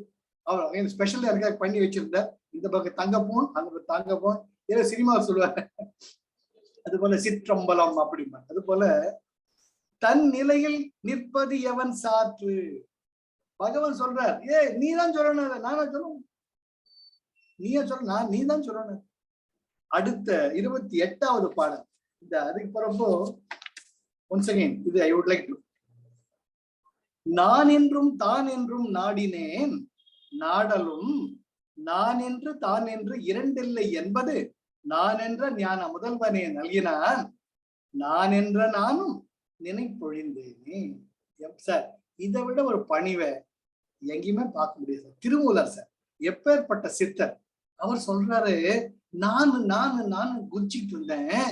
அவர் ஸ்பெஷல் எனக்காக பண்ணி வச்சிருந்தார். இந்த பக்கம் தங்கப்பூன், அந்த பக்கம் தங்கப்பூன், ஏதோ சினிமா சொல்லுவாங்க. அது போல சிற்றம்பலம் அப்படிமா. அது போல தன் நிலையில் நிற்பது எவன் சாற்று. பகவான் சொல்றார், நீதான் சொல்லணும், நானா சொல்லணும், நீயே சொல்ல, நீதான் சொல்லணும். அடுத்த 28வது பாடல். இந்த அதுக்கு பிறப்போ once again இது I would like to. நான் என்றும் தான் என்றும் நாடினேன், நாடலும் நான் என்று தான் என்று இரண்டில்லை என்பது நான் என்ற ஞான முதல்வனே நல்கினான், நான் என்ற நானும் நினைப்பொழிந்தேனே. சார், இதை விட ஒரு பணிவை எங்கேயுமே பார்க்க முடியாது சார். திருமூலர் சார் எப்பேற்பட்ட சித்தர். அவர் சொல்றாரு, நானு நானு நானு குதிச்சுட்டு இருந்தேன்,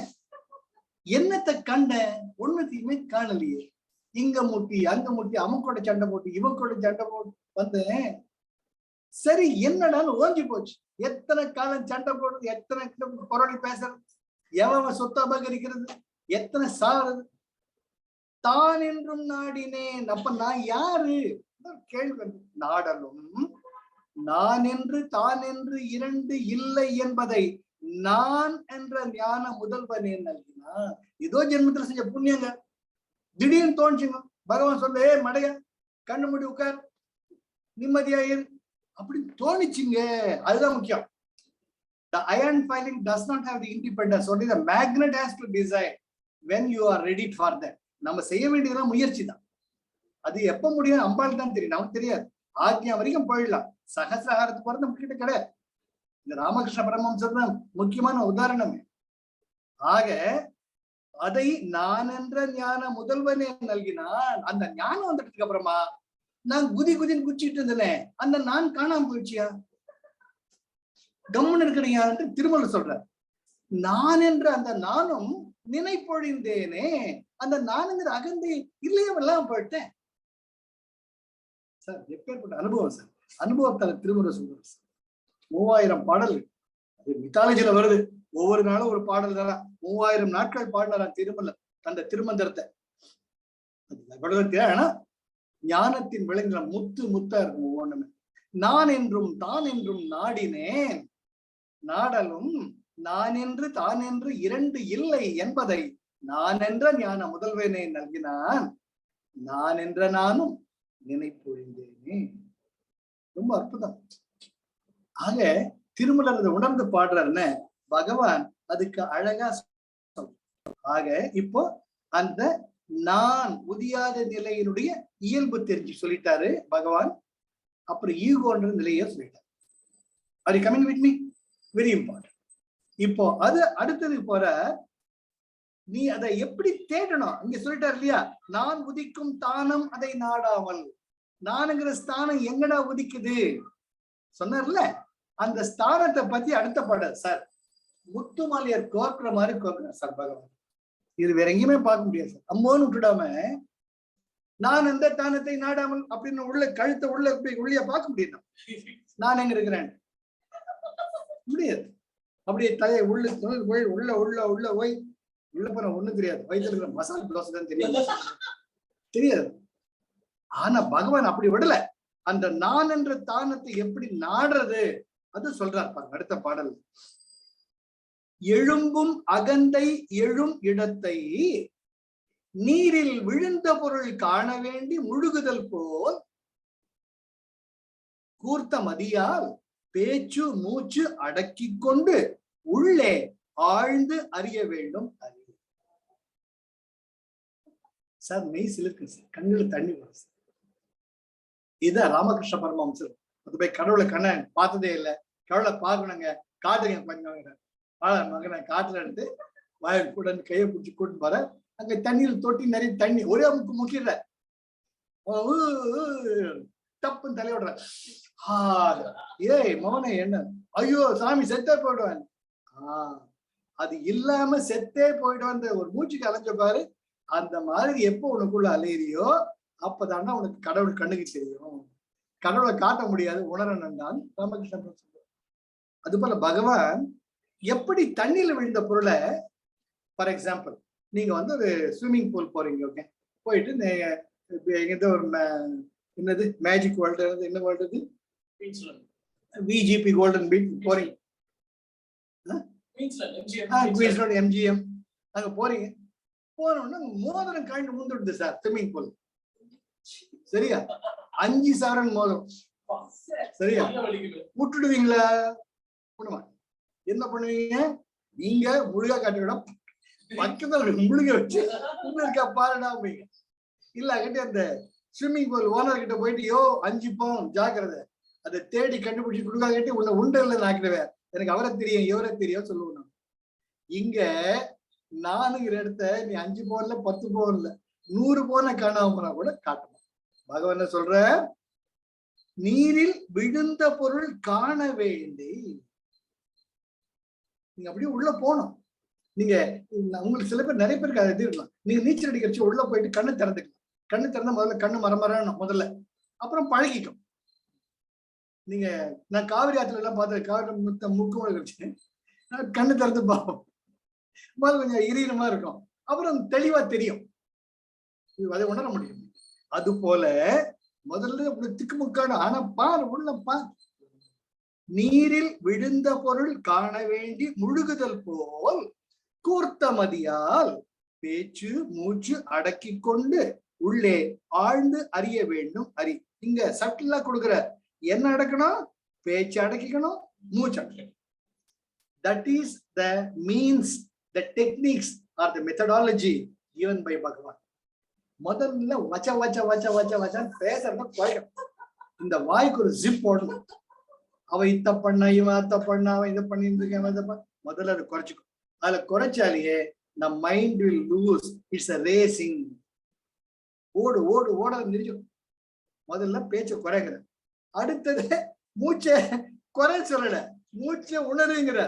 என்னத்தை கண்டேன், ஒண்ணுத்தையுமே காணலையே. இங்க முட்டி அங்க முட்டி, அமுக்கோட சண்டை போட்டு இவங்கோட சண்டை போட்டு வந்தேன். சரி, என்னடான்னு ஓஞ்சி போச்சு. எத்தனை காலம் சண்டை போடுறது, எத்தனை குரல் பேசுறது, எவன் சொத்து அபகரிக்கிறது, எத்தனை சாவது. தான் என்றும் நாடினேன், அப்ப நான் யாரு கேள்வி. நாடலும் நான் என்று தான் என்று இரண்டு இல்லை என்பதை நான் என்ற ஞான முதல்வனே நல்கினான். இதோ ஜென்மத்துல செஞ்ச புண்ணியங்க திடீர்னு தோணுச்சுங்க. பகவான் சொல்ல, மடைய கண்ணு மூடி உட்கார், நிம்மதியாயிரு அப்படி தோணிச்சுங்க. அதுதான் முக்கியம். The iron filing does not have the independence. Only the magnet has to decide when you are ready for that. நம்ம செய்ய வேண்டியதெல்லாம் முயற்சி தான். அது எப்ப முடியும் அம்பாள் தான் தெரியும், நமக்கு தெரியாது. ஆக்ஞா வரைக்கும் போயிடலாம், சகசிரஹாரத்துக்கு போறது நம்ம கிட்ட கிடையாது. இந்த ராமகிருஷ்ண பரமஹம்சர் தான் முக்கியமான உதாரணம். ஆக அதை நான் என்ற ஞான முதல்வனே நல்கினான். அந்த ஞானம் வந்ததுக்கு அப்புறமா நான் குதி குதின்னு குச்சிட்டு இருந்தேன், அந்த நான் காணாம போயிடுச்சியா, கம்முன்னு இருக்கிறீங்க திருமலை சொல்ற. நான் என்ற அந்த நானும் நினைப்பொழிந்தேனே, அந்த நானுங்கிற அகந்தை இல்லையே எல்லாம் போயிட்டேன் சார். எப்பேற்பட்ட அனுபவம் சார். அனுபவத்தால திருமுறை சொல்றாரு சார். 3000 பாடல்கள் அது மித்தாலஜில வருது. ஒவ்வொரு நாளும் ஒரு பாடல் தானே. 3000 நாட்கள் பாடலாம் திருமல அந்த திருமந்திரத்தை. ஆனா ஞானத்தின் விளைநில முத்து முத்தா இருக்கும் ஒவ்வொன்றுமே. நான் என்றும் தான் என்றும் நாடினேன், நாடலும் நான் என்று தான் என்று இரண்டு இல்லை என்பதை நான் என்ற ஞான முதல்வனே நல்கினான், நான் என்ற நானும் நினைப்பொழிந்தேனே. ரொம்ப அற்புதம். ஆக திருமலர் அதை உணர்ந்து பாடுறாருன்னு பகவான் அதுக்கு அழகா. ஆக இப்போ அந்த நான் உதியாத நிலையினுடைய இயல்பு தெரிஞ்சு சொல்லிட்டாரு பகவான். அப்புறம் ஈகோன்ற நிலைய சொல்லிட்டாரு. Are you coming with me? Very important. இப்போ அது அடுத்தது போற, நீ அதை எப்படி தேடணும் இங்க சொல்லிட்டாரு இல்லையா. நான் உதிக்கும் தானம் அதை நாடாமல். நானுங்கிற ஸ்தானம் எங்கடா உதிக்குது சொன்னார்ல, அந்த ஸ்தானத்தை பத்தி அடுத்த பாடல் சார். முத்துமாலியர் கோர்க்கிற மாதிரி கோர்க்கிறார் சார் பகவான். இது வேற எங்கேயுமே பார்க்க முடியாது சார். அம்மோன்னு விட்டுடாம நான் அந்த தானத்தை நாடாமல் அப்படின்னு உள்ள கழுத்தை உள்ள உள்ளே பார்க்க முடியும். நான் எங்க இருக்கிறேன் முடியாது. அப்படியே தலையை உள்ள உள்ள உள்ள உள்ள போய் உள்ள போன ஒண்ணும் தெரியாது. வயிற்றுல இருக்கிற மசாலா தோசை தான் தெரியாது. ஆனா பகவான் அப்படி விடல. அந்த நான் என்ற தானத்தை எப்படி நாடுறது அது சொல்றார் பாருங்க அடுத்த பாடல். எழும்பும் அகந்தை எழும் இடத்தை நீரில் விழுந்த பொருள் காண வேண்டி முழுகுதல் போல் கூர்த்த மதியால் பேச்சு மூச்சு அடக்கி கொண்டு உள்ளே ஆழ்ந்து அறிய வேண்டும். சார் மெய் சிலிருக்கு சார், கண்ணுல தண்ணி வரும் சார். இதுதான் ராமகிருஷ்ண பரமஹம்சர். அது போய் கடவுளை கண்ண பார்த்ததே இல்லை, கடவுளை பார்க்கணுங்க காட்டுங்க கொஞ்சம் மகனை காட்டுல எடுத்து வயல் கூட கையை பிடிச்சி கூட்டு போற. அங்க தண்ணியில் தொட்டி நிறைய தண்ணி ஒரே முக்கிய தப்புன்னு தலையோடுற. ஏய் மகனே என்ன, ஐயோ சாமி செத்தா போயிடுவேன். அது இல்லாம செத்தே போயிடும். ஒரு மூச்சுக்கு அலைஞ்ச பாரு, அந்த மாதிரி எப்போ உனக்குள்ள அலையிறியோ அப்பதானா உனக்கு கடவுள் கண்ணுக்கு தெரியும். கடவுளை காட்ட முடியாது, உணரணும் தான் ராமகிருஷ்ணன் சொல்றார். அது போல பகவான் எப்படி தண்ணியில விழுந்த பொருளை, ஃபார் எக்ஸாம்பிள் நீங்க ஒரு ஸ்விம்மிங் பூல் போறீங்க, ஓகே, போயிட்டு ஒரு என்னது மேஜிக் வேர்ல்டு, என்ன வேர்ல்டு இது, விஜிபி கோல்டன் பீச் போறீங்க, குயின்ஸ்லாண்ட் எம்ஜிஎம், அங்க போறீங்க. போனோம்னா மோதிரம் காய்ந்து முந்துடுது சார் ஸ்விம்மிங் பூல். சரியா? 5,000 மோதிரம். சரியா? விட்டுடுவீங்களா? என்ன பண்ணுவீங்க? நீங்க முழுகா காட்டி விட பக்கத்துல முழுக வச்சு இருக்கா பாருடா அப்படிங்க. இல்ல கிட்ட அந்த ஸ்விம்மிங் பூல் ஓனர் கிட்ட போயிட்டு, யோ 5 பவுன் ஜாக்கிரதை, அதை தேடி கண்டுபிடிச்சு கொடுக்கா கட்டி உன்னை உண்டல்ல நாக்கிடுவேன், எனக்கு அவரை தெரியும் இவரை தெரியும் சொல்லுவோம். இங்க நானுங்கிற இடத்த நீ 5 பவுன்ல 10 பவுன்ல 100 பவுன காணாம கூட காட்டணும். பகவான் சொல்ற, நீரில் விழுந்த பொருள் காண வேண்டி. நீங்க அப்படியே உள்ள போகணும். நீங்க உங்களுக்கு சில பேர், நிறைய பேருக்கு அது இருக்கலாம். நீங்க நீச்சல் அடிக்கிறச்சு உள்ள போயிட்டு கண்ணு திறந்துக்கலாம். கண்ணு திறந்தா முதல்ல கண்ணு மரமரணும் முதல்ல, அப்புறம் பழகிக்கும். நீங்க நான் காவிரி ஆத்துல எல்லாம் பார்த்தேன், காவிரி முக்கு வச்சு கண்ணு திறந்து பார்ப்போம், முதல்ல கொஞ்சம் இரியமா இருக்கும், அப்புறம் தெளிவா தெரியும், அதை உணர முடியும். அது போல முதல்ல திக்குமுக்கான, ஆனா பார் உள்ள பார், நீரில் விழுந்த பொருள் காண வேண்டி முழுகுதல் போல் கூர்த்த மதியால் பேச்சு மூச்சு அடக்கி கொண்டு உள்ளே ஆழ்ந்து அறிய வேண்டும். இங்க சட்டிலா கொடுக்குற, என்ன அடக்கணும்? பேச்சு அடக்கிக்கணும், மூச்சு அடக்கணும். That is the means, the techniques or the methodology given by Bhagavan. முதல்ல வச்ச வச்ச வச்ச வச்ச வச்சான்னு பேசுறத குறைக்கணும். இந்த வாய்க்கு ஒரு ஜிப் போடணும். அவ இத்த பண்ண, இவன் அத்த பண்ண, அவன் இதை பண்ணிட்டு இருக்கேன், முதல்ல அதை குறைச்சிக்கும். அதுல குறைச்சாலேயே the mind will lose, it's a racing. ஓடு ஓடு ஓட நிறுத்தும். முதல்ல பேச்சை குறைங்கிற, அடுத்தது மூச்சை குறை சொல்லல, மூச்சை உணருங்கிற.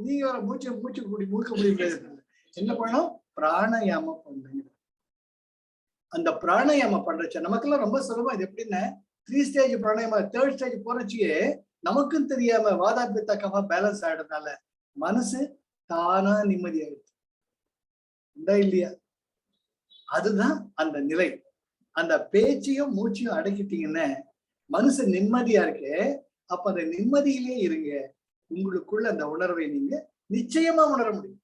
நீங்க வர மூச்சை மூக்க முடியாது. என்ன பண்ணணும்? பிராணாயாமம் பண்ணுங்க. அந்த பிராணாயாமம் பண்றச்ச நமக்கெல்லாம் ரொம்ப சுலபம். இது எப்படின்னா 3 ஸ்டேஜ் பிராணாயாமம், 3rd ஸ்டேஜ் போறச்சியே நமக்கும் தெரியாம வாதாபித்த கமா பேலன்ஸ் ஆயிடுறதுனால மனசு தானா நிம்மதியாயிடுது. இல்லையா? அதுதான் அந்த நிலை. அந்த பேச்சையும் மூச்சையும் அடக்கிட்டீங்கன்னா மனசு நிம்மதியா இருக்கு. அப்ப அந்த நிம்மதியிலே இருங்க. உங்களுக்குள்ள அந்த உணர்வை நீங்க நிச்சயமா உணர முடியும்,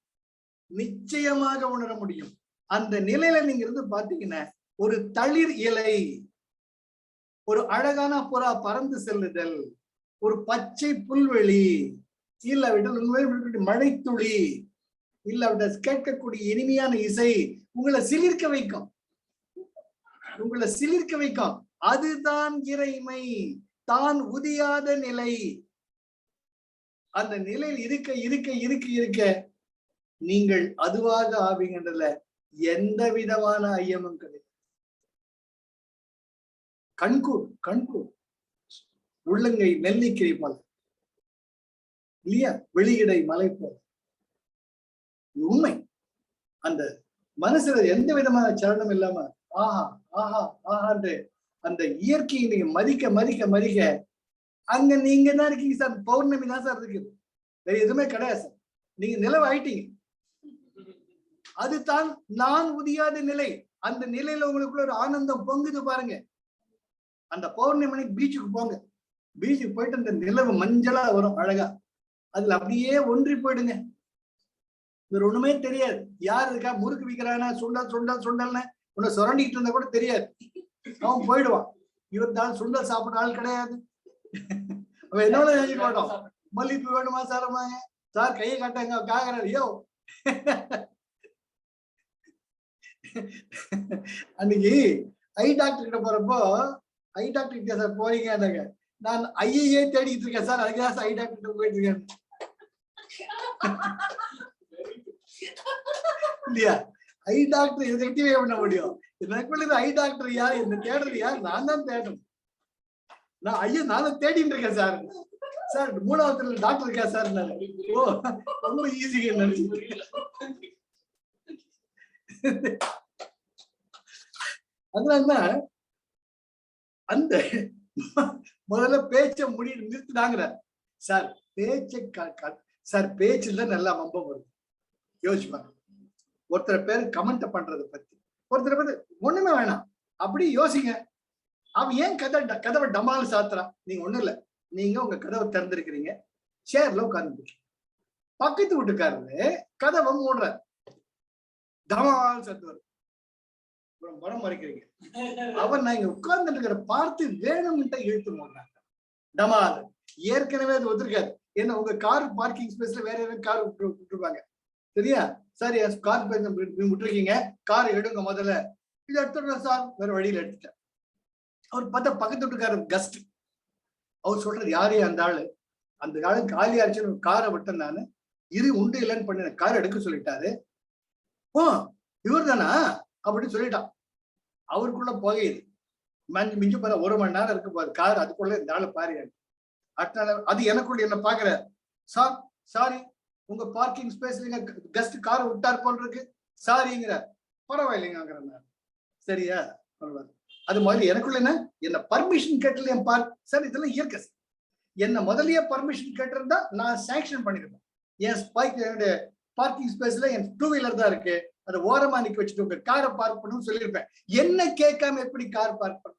நிச்சயமாக உணர முடியும். அந்த நிலையில நீங்க இருந்து பாத்தீங்கன்னா, ஒரு தளிர் இலை, ஒரு அழகான புறா பறந்து செல்லுதல், ஒரு பச்சை புல்வெளி, இல்லாவிட்டால் மழைத்துளி, இல்லாவிட்டால் கேட்கக்கூடிய இனிமையான இசை உங்களை சிலிர்க்க வைக்கும், உங்களை சிலிர்க்க வைக்கும். அதுதான் இறைமை, தான் உதியாத நிலை. அந்த நிலையில் இருக்க இருக்க இருக்க இருக்க நீங்கள் அதுவாக ஆவீங்கன்றதுல எந்த விதமான ஐயமும் கிடையாது. கண்கூர் கண்கூர் உள்ளங்கை நெல்லிக்கை போல, இல்லையா? வெளியிடை மலை போல. உண்மை. அந்த மனசுல எந்த விதமான சலனம் இல்லாம ஆஹா ஆஹா ஆஹான்று அந்த இயற்கையை நீங்க மதிக்க மதிக்க மதிக்க, அங்க நீங்க தான் இருக்கீங்க சார். பௌர்ணமி தான் சார் இருக்குது, வேற எதுவுமே கிடையாது சார். நீங்க நிலவு ஆயிட்டீங்க. அதுதான் நான் உதியாத நிலை. அந்த நிலையில உங்களுக்குள்ள ஒரு ஆனந்தம் பொங்குது பாருங்க. அந்த பௌர்ணமி பீச்சுக்கு போங்க. பீச்சுக்கு போயிட்டு அந்த நிலவு மஞ்சளா வரும் அழகா, அதுல அப்படியே ஒன்றி போயிடுங்க. வேற ஒண்ணுமே தெரியாது. யார் இருக்கா, முறுக்கு விற்கிறானா, சுண்டல் சுண்டல் சுண்டல்னு உன்னை சுரண்டிக்கிட்டு இருந்தா கூட தெரியாது. அவன் போயிடுவான். இவர் தான் சுண்டல் சாப்பிட்ற ஆள் கிடையாது. அவன் என்னோட நினைக்க மாட்டோம். மல்லிப்பூ வேணுமா சாரமாங்க சார், கையை காட்டாங்க காக்குறாரு. யோ அன்னைக்கு ஐ டாக்டர் கிட்ட போறப்போ, ஐ டாக்டர் கிட்ட சார் போறீங்க, நான் ஐயே தேடிக்கிட்டு இருக்கேன் சார், அதுக்குதான் சார் ஐ டாக்டர் கிட்ட போயிட்டு இருக்கேன். இல்லையா? ஐ டாக்டர் எதுக்கிட்டே பண்ண முடியும்? எனக்கு ஐ டாக்டர் யார், என்ன தேடுறது யார்? நான் தான் தேடணும். நான் ஐயா நானும் தேடிட்டு இருக்கேன் சார். சார் 3வது டாக்டர் இருக்கா சார்? ஓ ரொம்ப ஈஸிங்க நினைச்சு. அதனாலதான் அந்த முதல்ல பேச்ச நிறுத்தினாங்கிற சார். பேச்சை சார் பேச்சுல நல்லா வம்பம் வருது. யோசிப்பாங்க. ஒருத்தர் பேரு கமெண்ட் பண்றதை பத்தி, ஒருத்தர் பேரு ஒண்ணுமே வேணாம் அப்படி யோசிங்க. அவன் ஏன் கதவை டமால் சாத்துறான்? நீங்க ஒண்ணும் இல்ல, நீங்க உங்க கதவை திறந்திருக்கிறீங்க, சேர்ல உட்கார்ந்து பக்கத்து வீட்டுக்காரரு கதவை மூடுற டமால் சாத்துவார். மரம் மறைக்கிறீங்க. அவர் நான் இங்க உட்கார்ந்து இருக்கிற பார்த்து வேணும்ட்ட இழுத்து மூடுறாங்க டமால். ஏற்கனவே அது ஒத்துருக்காது. என்ன உங்க கார் பார்க்கிங் ஸ்பேஸ்ல வேற யாரும் கார் விட்டுருப்பாங்க. சரியா? சார் கார் விட்டுருக்கீங்க, கார் எடுங்க முதல்ல. இது எடுத்துடுறேன் சார். வேற வழியில எடுத்துட்டேன். அவர் பார்த்தா பக்கத்து வீட்டுக்காரர் கஸ்ட். அவர் சொல்றாரு, யாரே அந்த ஆளு காலி ஆச்சுன்னு காரை விட்டேன் நானு, இது உண்டு இல்லைன்னு பண்ண கார் எடுக்க சொல்லிட்டாரு. ஓ இவர் தானா அப்படின்னு சொல்லிட்டான். அவருக்குள்ள புகையுது. மிஞ்சு போற 1 மணி நேரம் இருக்கு பாரு கார், அதுக்குள்ள இந்த ஆளு பாரு. அது எனக்குள்ள என்ன பாக்குற, சார் சாரி உங்க பார்க்கிங் ஸ்பேஸ்ல கஸ்ட் கார் விட்டார் போல் இருக்கு, சாரிங்கிற. பரவாயில்லைங்க. சரியா? அது மாதிரி எனக்குள்ள என்ன பர்மிஷன் கேட்டல என் சார் இதெல்லாம் இயற்கை. என்ன முதல்லயே பர்மிஷன் கேட்டிருந்தா நான் சாங்ஷன் பண்ணிருப்பேன். என்னுடைய பார்க்கிங் ஸ்பேஸ்ல என் 2 வீலர் தான் இருக்கு, அதை ஓரமா நிக்க வச்சுட்டு உங்க காரை பார்க் பண்ணணும்னு சொல்லியிருப்பேன். என்ன கேட்காம எப்படி கார் பார்க் பண்ண?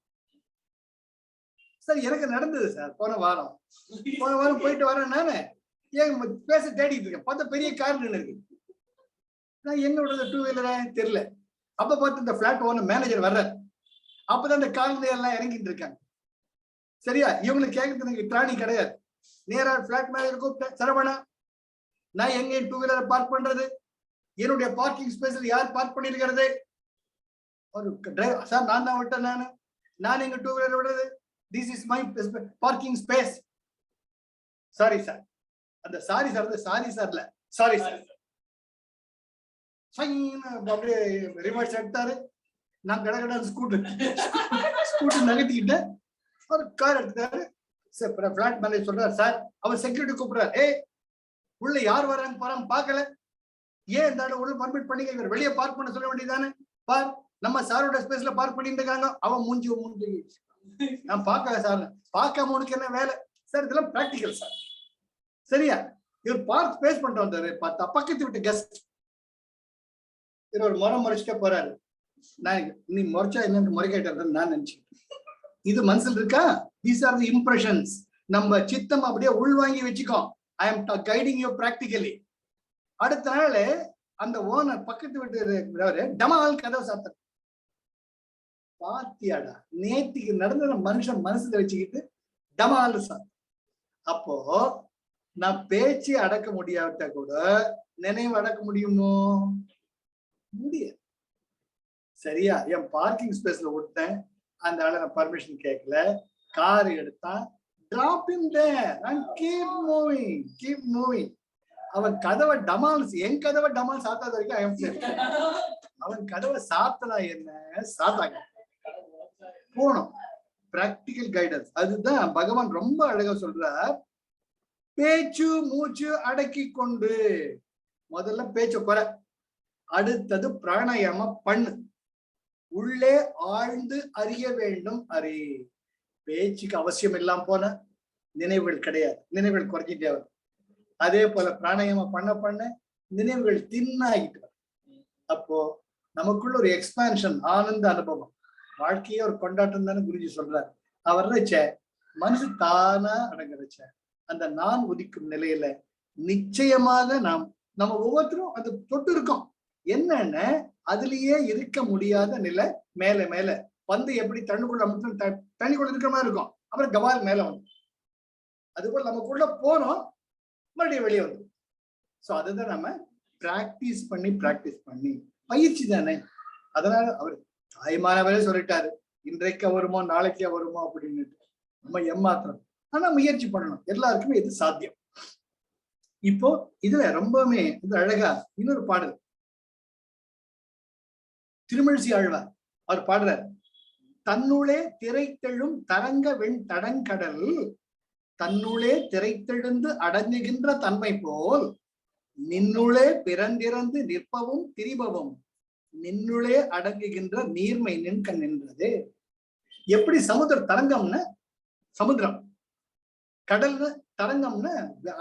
சார் எனக்கு நடந்தது சார். போன வாரம் போயிட்டு வரேன் நானு. ஏன் பேச தேடிட்டு இருக்கேன், பார்த்தா பெரிய கார் நின்று இருக்கு. நான் என்னோட 2 வீலரா தெரியல. அப்ப பார்த்து இந்த பிளாட் ஓனர் மேனேஜர் வர்ற, அப்பதான் இந்த காலனி எல்லாம் இறங்கிட்டு இருக்காங்க. சரியா? இவங்களுக்கு கேட்கறது எனக்கு திராணி கிடையாது. நேரா பிளாட் மேனேஜர் கூப்பிட்டேன், சரவணா நான் எங்க 2 வீலரை பார்க் பண்றது? என்னுடைய பார்க்கிங் ஸ்பேஸ்ல யார் பார்க் பண்ணிருக்கிறது? ஒரு டிரைவர் சார் நான் தான் விட்டேன். நான் எங்க 2 வீலர் விடுறது. This is my parking space. Sorry sir. அந்த சாரி சார்ல சாரி சார் அப்படியே ரிவர்ஸ் எடுத்தாரு. நான் கடகட ஸ்கூட்டர் நகர்த்திக்கிட்டேன். ஒரு கார் எடுத்துட்டாரு. பிளாட் மேனேஜர் சொல்றாரு, சார் அவர் செக்யூரிட்டி கூப்பிடுறாரு, ஏய் உள்ள யார் வர்றாங்க போறாங்க பாக்கல, ஏன் இந்த உள்ள பர்மிட் பண்ணி வெளியே பார்க் பண்ண சொல்ல வேண்டியதானே? பார் நம்ம சாரோட ஸ்பேஸ்ல பார்க் பண்ணிட்டு இருக்காங்க. அவன் மூஞ்சி நான் பார்க்கல சார். பார்க்காம உனக்கு என்ன வேலை சார்? இதெல்லாம் பிராக்டிக்கல் சார். சரியா? இவர் பார்க் ஸ்பேஸ் பண்ணிட்டு வந்தாரு. பார்த்தா பக்கத்து விட்டு கெஸ்ட் இவர் ஒரு முறை முறைச்சிட்டே போறாரு. நான் நீ முறைச்சா என்னன்னு முறைகேட்டதுன்னு நான் நினைச்சேன். இது மனசுல இருக்கா? These are the impressions. நம்ம சித்தம் அப்படியே உள்வாங்கி வச்சுக்கோ. I am guiding you practically. அடுத்த நாள் அந்த ஓனர் பக்கத்து வீட்டு டமால் கதவை சாத்த. பாத்தியாடா நேத்திக்கு நடந்த மனுஷன் மனசுல வச்சுக்கிட்டு டமால் சாத்த. அப்போ நான் பேச்சு அடக்க முடியாவிட்டா கூட நினைவு அடக்க முடியுமோ? முடியாது. சரியா? என் பார்க்கிங் ஸ்பேஸ்ல விட்டேன். அந்த ஆளை நான் பர்மிஷன் கேட்கல. கார் எடுத்தான். Drop him there and keep moving. அவன் கதவை டமால், என் கதவை டமால் சாத்தாத வரைக்கும் அவன் கதவை சாத்தனா என்ன சாத்தாங்க போனோம். Practical guidance. அதுதான் பகவான் ரொம்ப அழகா சொல்றார். பேச்சு மூச்சு அடக்கி கொண்டு, முதல்ல பேச்ச குறை, அடுத்தது பிராணாயாம பண்ணு, உள்ளே ஆழ்ந்து அறிய வேண்டும். அறி பேச்சுக்கு அவசியம் இல்லாம போன நினைவுகள் கிடையாது, நினைவுகள் குறைஞ்சிட்டே வரும். அதே போல பிராணாயாமம் பண்ண நினைவுகள் தின்னாகிட்டு வரும். அப்போ நமக்குள்ள ஒரு எக்ஸ்பான்ஷன், ஆனந்த அனுபவம். வாழ்க்கையே ஒரு கொண்டாட்டம் தானே குருஜி சொல்றாரு. அவர் வச்ச மனசு தானா அடங்க வச்ச அந்த நான் உதிக்கும் நிலையில நிச்சயமாக நம்ம ஒவ்வொருத்தரும் அது தொட்டு இருக்கோம். என்னன்னு அதுலயே இருக்க முடியாத நிலை. மேல மேல வந்து எப்படி தண்ணிக்குள்ள இருக்கிற மாதிரி இருக்கும். அப்புறம் கபால் மேல வந்து அதுபோல் நமக்குள்ள போனோம், மறுபடியும் வெளியே வந்து. சோ அதுதான் நம்ம பிராக்டிஸ் பண்ணி பயிற்சி தானே. அதனால அவர் தாய்மானவரே சொல்லிட்டாரு, இன்றைக்கு வருமோ நாளைக்கே வருமோ அப்படின்னு. நம்ம ஏமாத்திரம். ஆனா முயற்சி பண்ணணும். எல்லாருக்குமே இது சாத்தியம். இப்போ இதுல ரொம்பவுமே இது அழகா இன்னொரு பாடல் திருமழிசை ஆழ்வார் அவர் பாடுறார். தன்னுளே திரைத்தெழும் தரங்க வெண் தடங்கடல் தன்னுள்ளே திரைத்தெழுந்து அடங்குகின்ற தன்மை போல் நின்னுளே பிறந்திறந்து நிற்பவும் திரிபவும் நின்னுளே அடங்குகின்ற நீர்மை நின்கண் நின்றது. எப்படி சமுத்திர தரங்கம்னு சமுத்திரம், கடல்னு தரங்கம்னு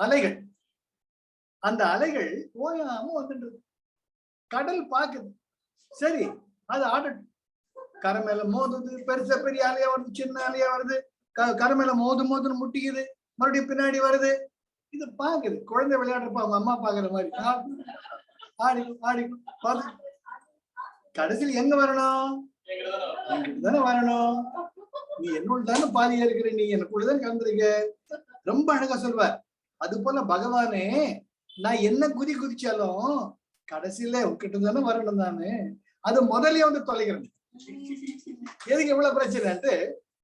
அலைகள். அந்த அலைகள் ஓயாம வந்துட்டு கடல் பாக்குது, சரி அது ஆடட்டும். கரை மேல மோதுது, பெருசா பெரிய அலையா வருது, சின்ன அலையா வருது, கரை மேல மோதுன்னு முட்டிக்குது, மறுபடியும் பின்னாடி வருது. இது பாக்குது, குழந்தை விளையாடுறப்ப அவங்க அம்மா பாக்குற மாதிரி ஆடிக்கும் ஆடிக்கும் பாத்து கடைசியில் எங்க வரணும்? என்கிட்ட தானே வரணும். நீ என்னோட தானே பாதியா இருக்கிற, நீ எனக்குள்ளதான் கலந்துருக்க. ரொம்ப அழகா சொல்வார். அது போல பகவானே, நான் என்ன குதிச்சாலும் கடைசியில உங்ககிட்ட தானே வரணும் தானே. அது முதலே வந்து தொலைகிறது. எதுக்கு எவ்வளவு பிரச்சனைன்ட்டு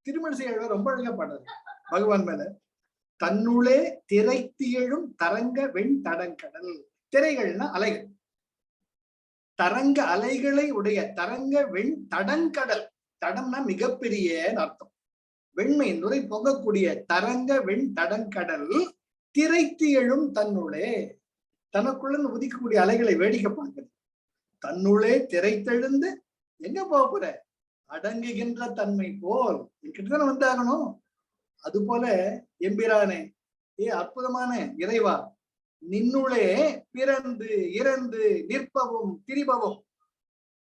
திருமணி ரொம்ப அழகா பாடுறது பகவான் மேல. தன்னுள்ளே திரைத்து எழும் தரங்க வெண் தடங்கடல். திரைகள்னா அலைகள், தரங்க அலைகளை உடைய தரங்க வெண் தடங்கடல். தடம்னா மிகப்பெரிய அர்த்தம். வெண்மை நுரை பொங்கக்கூடிய தரங்க வெண் தடங்கடல் திரைத்து எழும் தன்னுள்ளே, தனக்குள்ள உதிக்கக்கூடிய அலைகளை வேடிக்கை பார்க்கிறது. தன்னுள்ளே திரைத்தெழுந்து எங்க போற? அடங்குகின்ற தன்மை போல் என்கிட்டதானே வந்தாகணும். அது போல எம்பிரானே, அற்புதமான இறைவா, நின்னுளே பிறந்து இறந்து நிற்பவும் திரிபவும்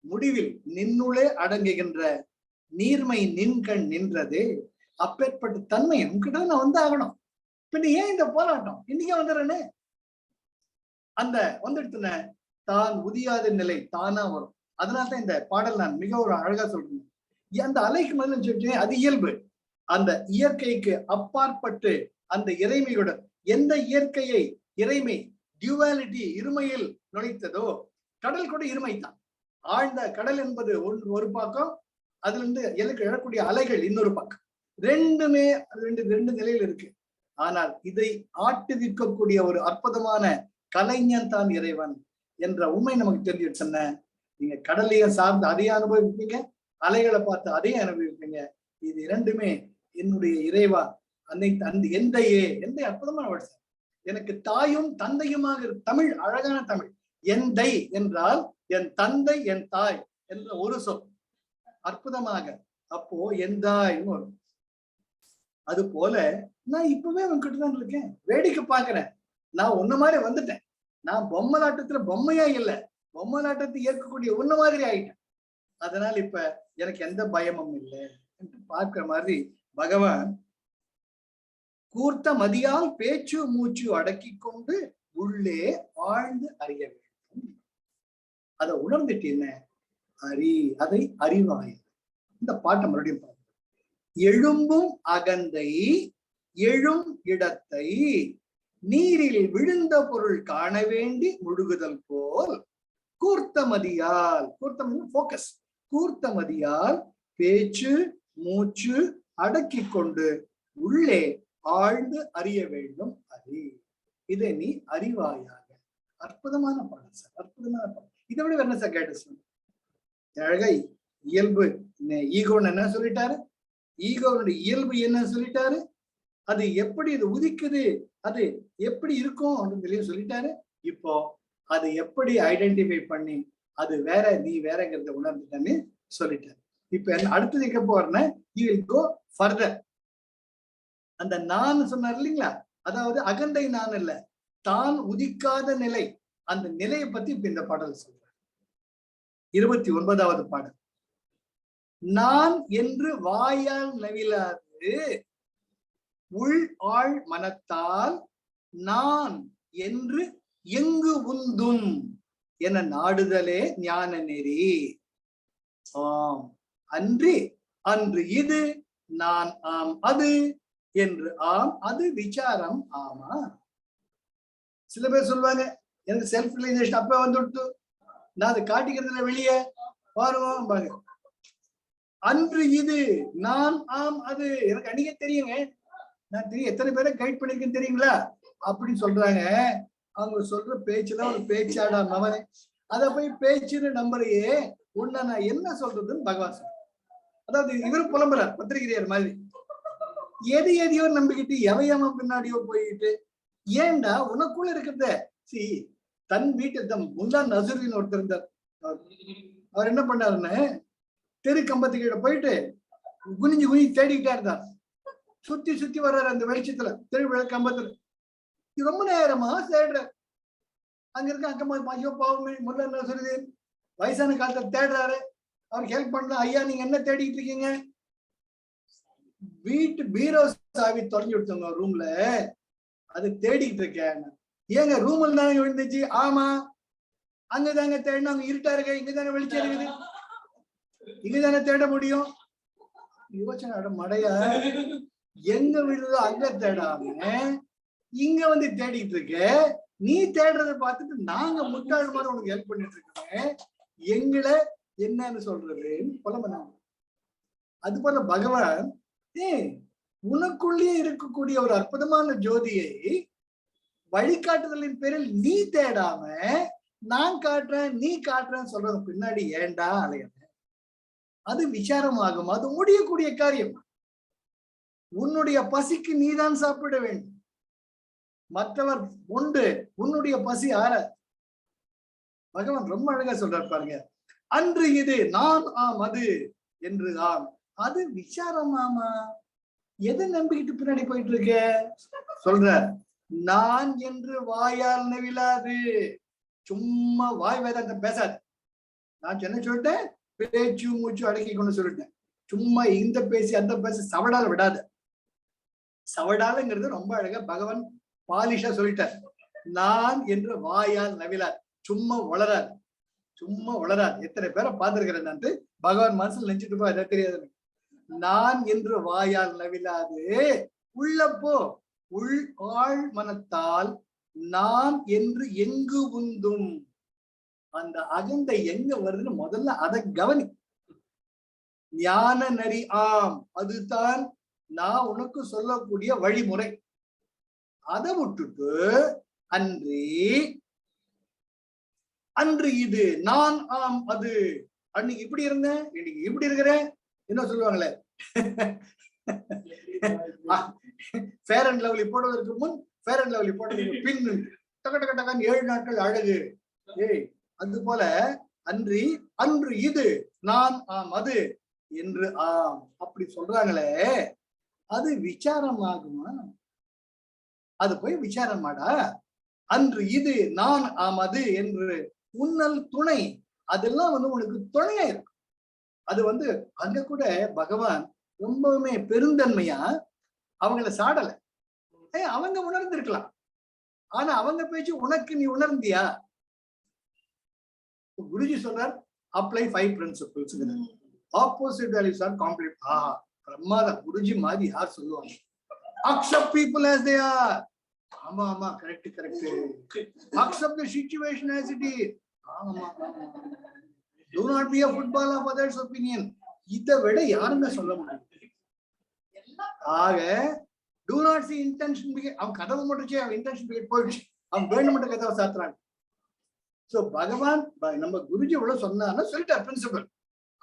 முடிவில் நின்னுளே அடங்குகின்ற நீர்மை நின்கண் நின்றது. அப்பேற்பட்ட தன்மை உங்ககிட்ட நான் வந்தாகணும். பின்ன ஏன் இந்த போராட்டம்? இன்னைக்கே வந்துடுறேன்னு அந்த வந்துடுத்துன தான் உதியாத நிலை தானா வரும். அதனால்தான் இந்த பாடல் நான் மிக ஒரு அழகா சொல்றேன். அந்த அலைக்கு முதல்ல சொல்றேன், அது இயல்பு. அந்த இயற்கைக்கு அப்பாற்பட்டு அந்த இறைமையுடன் எந்த இயற்கையை இறைமை டியூவாலிட்டி இருமையில் நுழைத்ததோ, கடல் கூட இருமை தான். ஆழ்ந்த கடல் என்பது ஒரு பக்கம், அதுல இருந்து எனக்கு எழக்கூடிய அலைகள் இன்னொரு பக்கம். ரெண்டுமே ரெண்டு நிலையில் இருக்கு. ஆனால் இதை ஆட்டுவிக்கக்கூடிய ஒரு அற்புதமான கலைஞன் தான் இறைவன் என்ற உண்மை நமக்கு தெரிஞ்சு சொன்ன. நீங்க கடலையும் சார்ந்து அதையே அனுபவிப்பீங்க, அலைகளை பார்த்து அதையும் அனுபவிப்பீங்க. இது இரண்டுமே என்னுடைய இறைவா அந்த எந்தையே, எந்தை அற்புதமான வருஷம். எனக்கு தாயும் தந்தையுமாக தமிழ், அழகான தமிழ். எந்தை என்றால் என் தந்தை என் தாய் என்ற ஒரு சொல் அற்புதமாக. அப்போ எந்தாய்னு வரும். அது போல நான் இப்பவே உங்ககிட்ட தான் இருக்கேன், வேடிக்கை பாக்குறேன். நான் உன்ன மாதிரி வந்துட்டேன். நான் பொம்மலாட்டத்துல பொம்மையா இல்லை, பொம்மலாட்டத்தை ஏற்கக்கூடிய உன்ன மாதிரி ஆயிட்டேன். அதனால இப்ப எனக்கு எந்த பயமும் இல்லை என்று பார்க்கிற மாதிரி பகவான் கூர்த்த மதியால் பேச்சு மூச்சு அடக்கி கொண்டு உள்ளே ஆழ்ந்து அறிய வேண்டும். அதை உணர்ந்துட்டு என்ன அதை அறிவாய். இந்த பாட்டை மறுபடியும் பாருங்க. எழும்பும் அகந்தை எழும் இடத்தை நீரில் விழுந்த பொருள் காண வேண்டி முழுகுதல் போல் கூர்த்தமதியால், கூர்த்தம் போக்கஸ், கூர்த்தமதியால் பேச்சு மூச்சு அடக்கி கொண்டு உள்ளே ஆழ்ந்து அறிய வேண்டும். இதை நீ அறிவாயாக. அற்புதமான பாடல் சார், அற்புதமான பாடல். இதை விட என்ன சார் கேட்டு சொல்லு? அழகை இயல்பு ஈகோன்னு என்ன சொல்லிட்டாரு, ஈகோனுடைய இயல்பு என்ன சொல்லிட்டாரு, அது எப்படி இது உதிக்குது, அது எப்படி இருக்கும் அப்படின்னு சொல்லிட்டாரு. இப்போ அது எப்படி ஐடென்டிஃபை பண்ணி அது வேற நீ வேறங்கிறத உணர்ந்துட்டேன்னு சொல்லிட்டாரு. இப்ப என்ன அடுத்தது எங்க போறேன்னா, you will go further. அந்த நான் சொன்னார் இல்லைங்களா, அதாவது அகந்தை நான் இல்ல, தான் உதிக்காத நிலை, அந்த நிலையை பத்தி இப்ப இந்த பாடல் சொல்ற. 29வது பாடல். நான் என்று வாயால் நவிலாது உள் ஆழ் மனத்தால் நான் என்று எங்கு உந்தும் என நாடுதலே ஞான நெறி. ஆம் அன்றி அன்று இது நான் ஆம் அது என்று ஆம் அது விசாரம் ஆமா. சில பேர் சொல்லுவாங்க, எனக்கு செல்ஃப் ரியலைசேஷன் அப்ப வந்துடுத்து, நான் அதை காட்டிக்கிறதுல வெளியே பாருங்க. அன்று இது நான் ஆம் அது எனக்கு அன்னைக்கே தெரியுங்க, நான் தெரியும், எத்தனை பேரை கைட் பண்ணிருக்கேன்னு தெரியுங்களா அப்படின்னு சொல்றாங்க. அவங்க சொல்ற பேச்சுதான் ஒரு பேச்சாடா மவனே, அதை போய் பேச்சுன்னு நம்பரையே உன்னை நான் என்ன சொல்றதுன்னு பகவான் சொல்ற. அதாவது இவரு புலம்புறார், பத்திரிகையார் மாதிரி. எதையோ நம்பிக்கிட்டு எவையவன் பின்னாடியோ போயிட்டு, ஏன்டா உனக்குள்ள இருக்கிறத சி தன் வீட்டு முல்லா நசுருதீன் ஒருத்தர் இருந்தார். அவர் என்ன பண்ணாருன்னு தெரு கம்பத்துக்கிட்ட போயிட்டு குனிஞ்சு தேடிக்கிட்டே இருந்தார். சுத்தி சுத்தி வர்றாரு அந்த வெளிச்சத்துல, தெரு கம்பத்துல. ரொம்ப நேரமா தேடுற. அங்க இருக்க அக்கம்மா, ஐயோ பாவமே முல்லா நசுருதீன் வயசான காலத்துல தேடுறாரு. அவருக்கு ஹெல்ப் பண்ணல. ஐயா நீங்க என்ன தேடிட்டு இருக்கீங்க? வீட்டு பீரோ சாவி தொலைஞ்சு விடுத்தவங்க ரூம்ல, அது தேடிட்டு இருக்கேன். ஏங்க ரூம்ல தானே விழுந்துச்சு? ஆமா, அங்கதாங்க தேடணும். அங்க இருட்டா இருக்க, இங்கதானே வெளிச்சம் இருக்குது, இங்கதானே தேட முடியும். யோசனை மடையா, எங்க விழுதோ அங்க தேடாம இங்க வந்து தேடிட்டு இருக்க. நீ தேடுறத பார்த்துட்டு நாங்க முட்டாள் மாதிரி உனக்கு ஹெல்ப் பண்ணிட்டு இருக்கோம். எங்களை என்னன்னு சொல்றதுன்னு புலம்புனாங்க. அது போல பகவான் உனக்குள்ளே இருக்கக்கூடிய ஒரு அற்புதமான ஜோதியை வழிகாட்டுதலின் பேரில் நீ தேடாம நான் காட்டுறேன் நீ காட்டுறேன்னு சொல்றது பின்னாடி ஏண்டா அலைய? அது விசாரமாகும். அது முடியக்கூடிய காரியம். உன்னுடைய பசிக்கு நீதான் சாப்பிட வேண்டும். மற்றவர் உண்டு, உன்னுடைய பசி ஆற. பகவான் ரொம்ப அழகா சொல்றார் பாருங்க. அன்று இது நான் ஆம் அது என்று ஆம். அது விசாரமாமா? எதை நம்பிக்கிட்டு பின்னாடி போயிட்டு இருக்க? சொல்ற, நான் என்று வாயால் நவிலாது. சும்மா வாய் வேதாந்தம் பேசாது. நான் என்ன சொல்லிட்டேன்? பேச்சு மூச்சு அடக்கி கொண்டு சொல்லிட்டேன். சும்மா இந்த பேசி அந்த பேசி சவடால விடாது. சவடாலுங்கிறது ரொம்ப அழகா பகவான் பாலிஷா சொல்லிட்டார். நான் என்று வாயால் நவிலாது. சும்மா வளராது, சும்மா வளராது. எத்தனை பேரை பார்த்திருக்கிறேன் நான். பகவான் மனசுல நினைச்சிட்டு போ, எதை தெரியாது. நான் என்று வாயால் நவிலாது உள்ளப்போ உள் ஆழ் மனத்தால் நான் என்று எங்கு உந்தும். அந்த அகந்தை எங்க வருதுன்னு முதல்ல அதை கவனி. ஞான நெறி ஆம், அதுதான் நான் உனக்கு சொல்லக்கூடிய வழிமுறை. அதை விட்டுட்டு அன்று இது நான் ஆம் அது. அன்னைக்கு இப்படி இருந்தேன், இன்னைக்கு இப்படி இருக்கிறேன். என்ன சொல்லுவாங்களே, ஃபேர் அண்ட் லவ்லி போடுவதற்கு முன், ஃபேர் அண்ட் லவ்லி போடுவதற்கு பின், டக டக டகன் 7 நாட்கள் அழகு. அது போல அன்று இது நான் ஆம் அது என்று ஆம் அப்படி சொல்றாங்களே, அது விசாரம் ஆகுமா? அது போய் விசாரமாடா. அன்று இது நான் ஆம் அது என்று உன்னல் துணை, அதெல்லாம் உனக்கு துணையா இருக்கும். அது அங்க கூட பகவான் ரொம்பவுமே பெருந்தன்மையா அவங்கள சாடல. அவங்க உணர்ந்திருக்கலாம். ஆனா அவங்க பேச்சு உனக்கு நீ உணர்ந்தியா? குருஜி சொல்றார், apply 5 principles. Opposite values are complement. பிரமாதம். குருஜி மாதிரி யார் சொல்லுவாங்க? Accept people as they are. ஆமா ஆமா, correct correct. Accept the situation as it is. ஆமா. Do not be a football of others' opinion. இதை விட யாருங்க சொல்ல முடியும்? ஆக do not see intention. அவன் கதவு மட்டும் அவன் இன்டென்ஷன் போயிடுச்சு. அவன் வேணும் மட்டும் கதவை சாத்துறாங்க. சோ பகவான் நம்ம குருஜி இவ்வளவு சொன்னா சொல்லிட்டார் பிரின்சிபல்.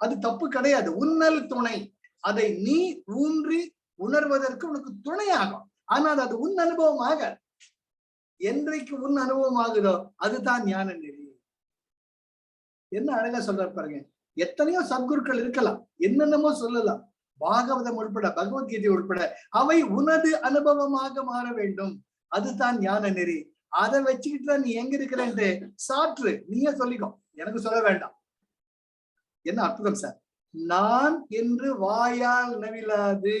அது தப்பு கிடையாது. உன்னல் துணை, அதை நீ ஊன்றி உணர்வதற்கு உனக்கு துணையாகும். ஆனால் அது உன் அனுபவம் ஆக. என்றைக்கு உன் அனுபவம் ஆகுதோ அதுதான் ஞான நெறி. என்ன அழகா சொல்றாரு பாருங்க. எத்தனையோ சத்குருக்கள் இருக்கலாம், என்னென்னமோ சொல்லலாம், பாகவதம் உட்பட பகவத்கீதை உட்பட, அவை உனது அனுபவமாக மாற வேண்டும். அதுதான் ஞான நெறி. அதை வச்சுக்கிட்டு நீ எங்க இருக்கிறேன்ட்டு சாற்று நீயே சொல்லிக்கோ, எனக்கு சொல்ல வேண்டாம். என்ன அற்புதம் சார். நான் என்று வாயால் நவிலாது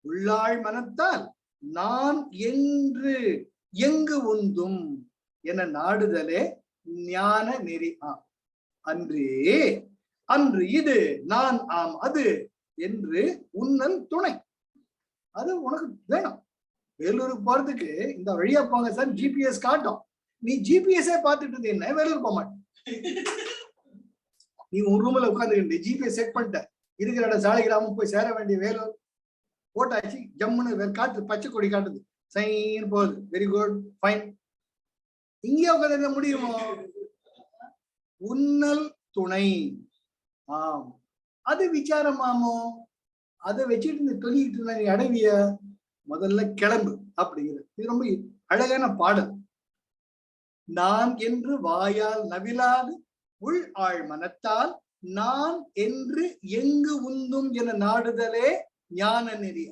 உள்ளாழ் மனத்தால் நான் என்று எங்கு உந்தும் என நாடுதலே ஞான நெறி ஆம். அன்று இது நான் ஆம் அது என்று உன்னல் துணை. அது உனக்கு வேணும். வேலூருக்கு போறதுக்கு இந்த வழியா போங்க சார், ஜிபிஎஸ் காட்டும். நீ ஜிபிஎஸ்ஸே பார்த்துட்டு இருந்தீங்கன்னா வேலூர் போக மாட்டேன். நீ உன் ரூம்ல உட்காந்துக்கிட்டு ஜிபிஎஸ் செட் பண்ணிட்ட, இருக்கிற இடம் சாலிகிராமம் போய் சேர வேண்டிய வேலூர் போட்டாச்சு. ஜம்முன்னு காட்டு, பச்சை கொடி காட்டுது, சைன் போகுது. Very good, fine. இங்கே உட்காந்து முடியுமோ? உன்னல் துணை ஆம், அது விசாரமாமோ? அதை வச்சுட்டு இந்த தொழிக்கிட்டு இருந்தா நீ அடைவிய, முதல்ல கிளம்பு அப்படிங்கிறது. இது ரொம்ப அழகான பாடல். நான் என்று வாயால் நவிலாது உள் ஆழ் மனத்தால் நான் என்று எங்கு உந்தும் என நாடுதலே ஞான நெறி.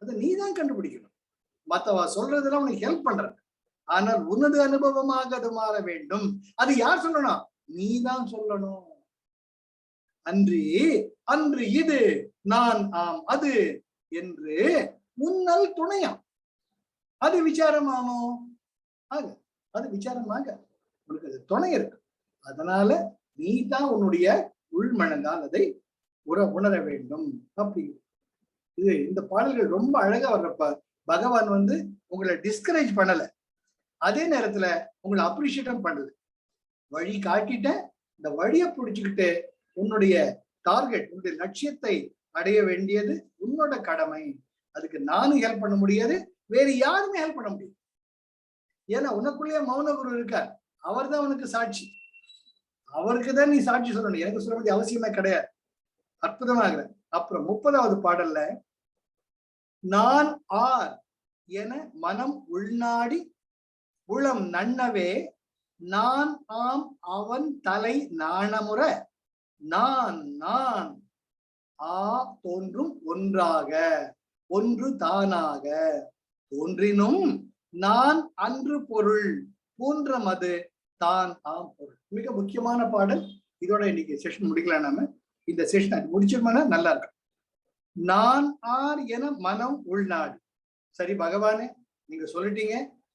அதை நீதான் கண்டுபிடிக்கணும். மத்தவா சொல்றதெல்லாம் உனக்கு ஹெல்ப் பண்ற, ஆனால் உனது அனுபவமாக அது மாற வேண்டும். அது யார் சொல்லணும்? நீதான் சொல்லணும். அன்று இது நான் ஆம் அது என்று முன்னல் துணையாம். அது விசாரமானோ? ஆக அது விசாரமாக உனக்கு அது துணை இருக்கு. அதனால நீ தான் உன்னுடைய உள்மனதால் அதை உணர வேண்டும். அப்படி இது இந்த பாடல்கள் ரொம்ப அழகா வர்றப்ப பகவான் உங்களை டிஸ்கரேஜ் பண்ணல, அதே நேரத்துல உங்களை அப்ரிஷியேட்டும் பண்ணல. வழி காட்டிட்ட, இந்த வழியை பிடிச்சுக்கிட்டு உன்னுடைய டார்கெட், உன்னுடைய லட்சியத்தை அடைய வேண்டியது உன்னோட கடமை. அதுக்கு நானும் ஹெல்ப் பண்ண முடியாது, வேற யாருமே ஹெல்ப் பண்ண முடியாது. ஏன்னா உனக்குள்ளேயே மௌன குரு இருக்கார், அவர் தான் உனக்கு சாட்சி. அவருக்கு தான் நீ சாட்சி சொல்லணும், எனக்கு சொல்ல வேண்டிய அவசியமே கிடையாது. அற்புதமாக. அப்புறம் 30வது பாடல்ல நான் ஆர் என மனம் உள்நாடி உளம் நன்னவே நான் ஆம் அவன் தலை நாணமுற நான் நான் ஆ தோன்றும் ஒன்றாக ஒன்று தானாக தோன்றினும் நான் அன்று பொருள் போன்றமது தான் ஆம் பொருள். மிக முக்கியமான பாடல். இதோட இன்னைக்கு செஷன் முடிக்கலாம். நம்ம இந்த செஷன் முடிச்சிருமானா நல்லா இருக்கும். நான் ஆர் என மனம் உள்நாடு. சரி பகவானே, நீங்க சொல்லிட்டீங்க,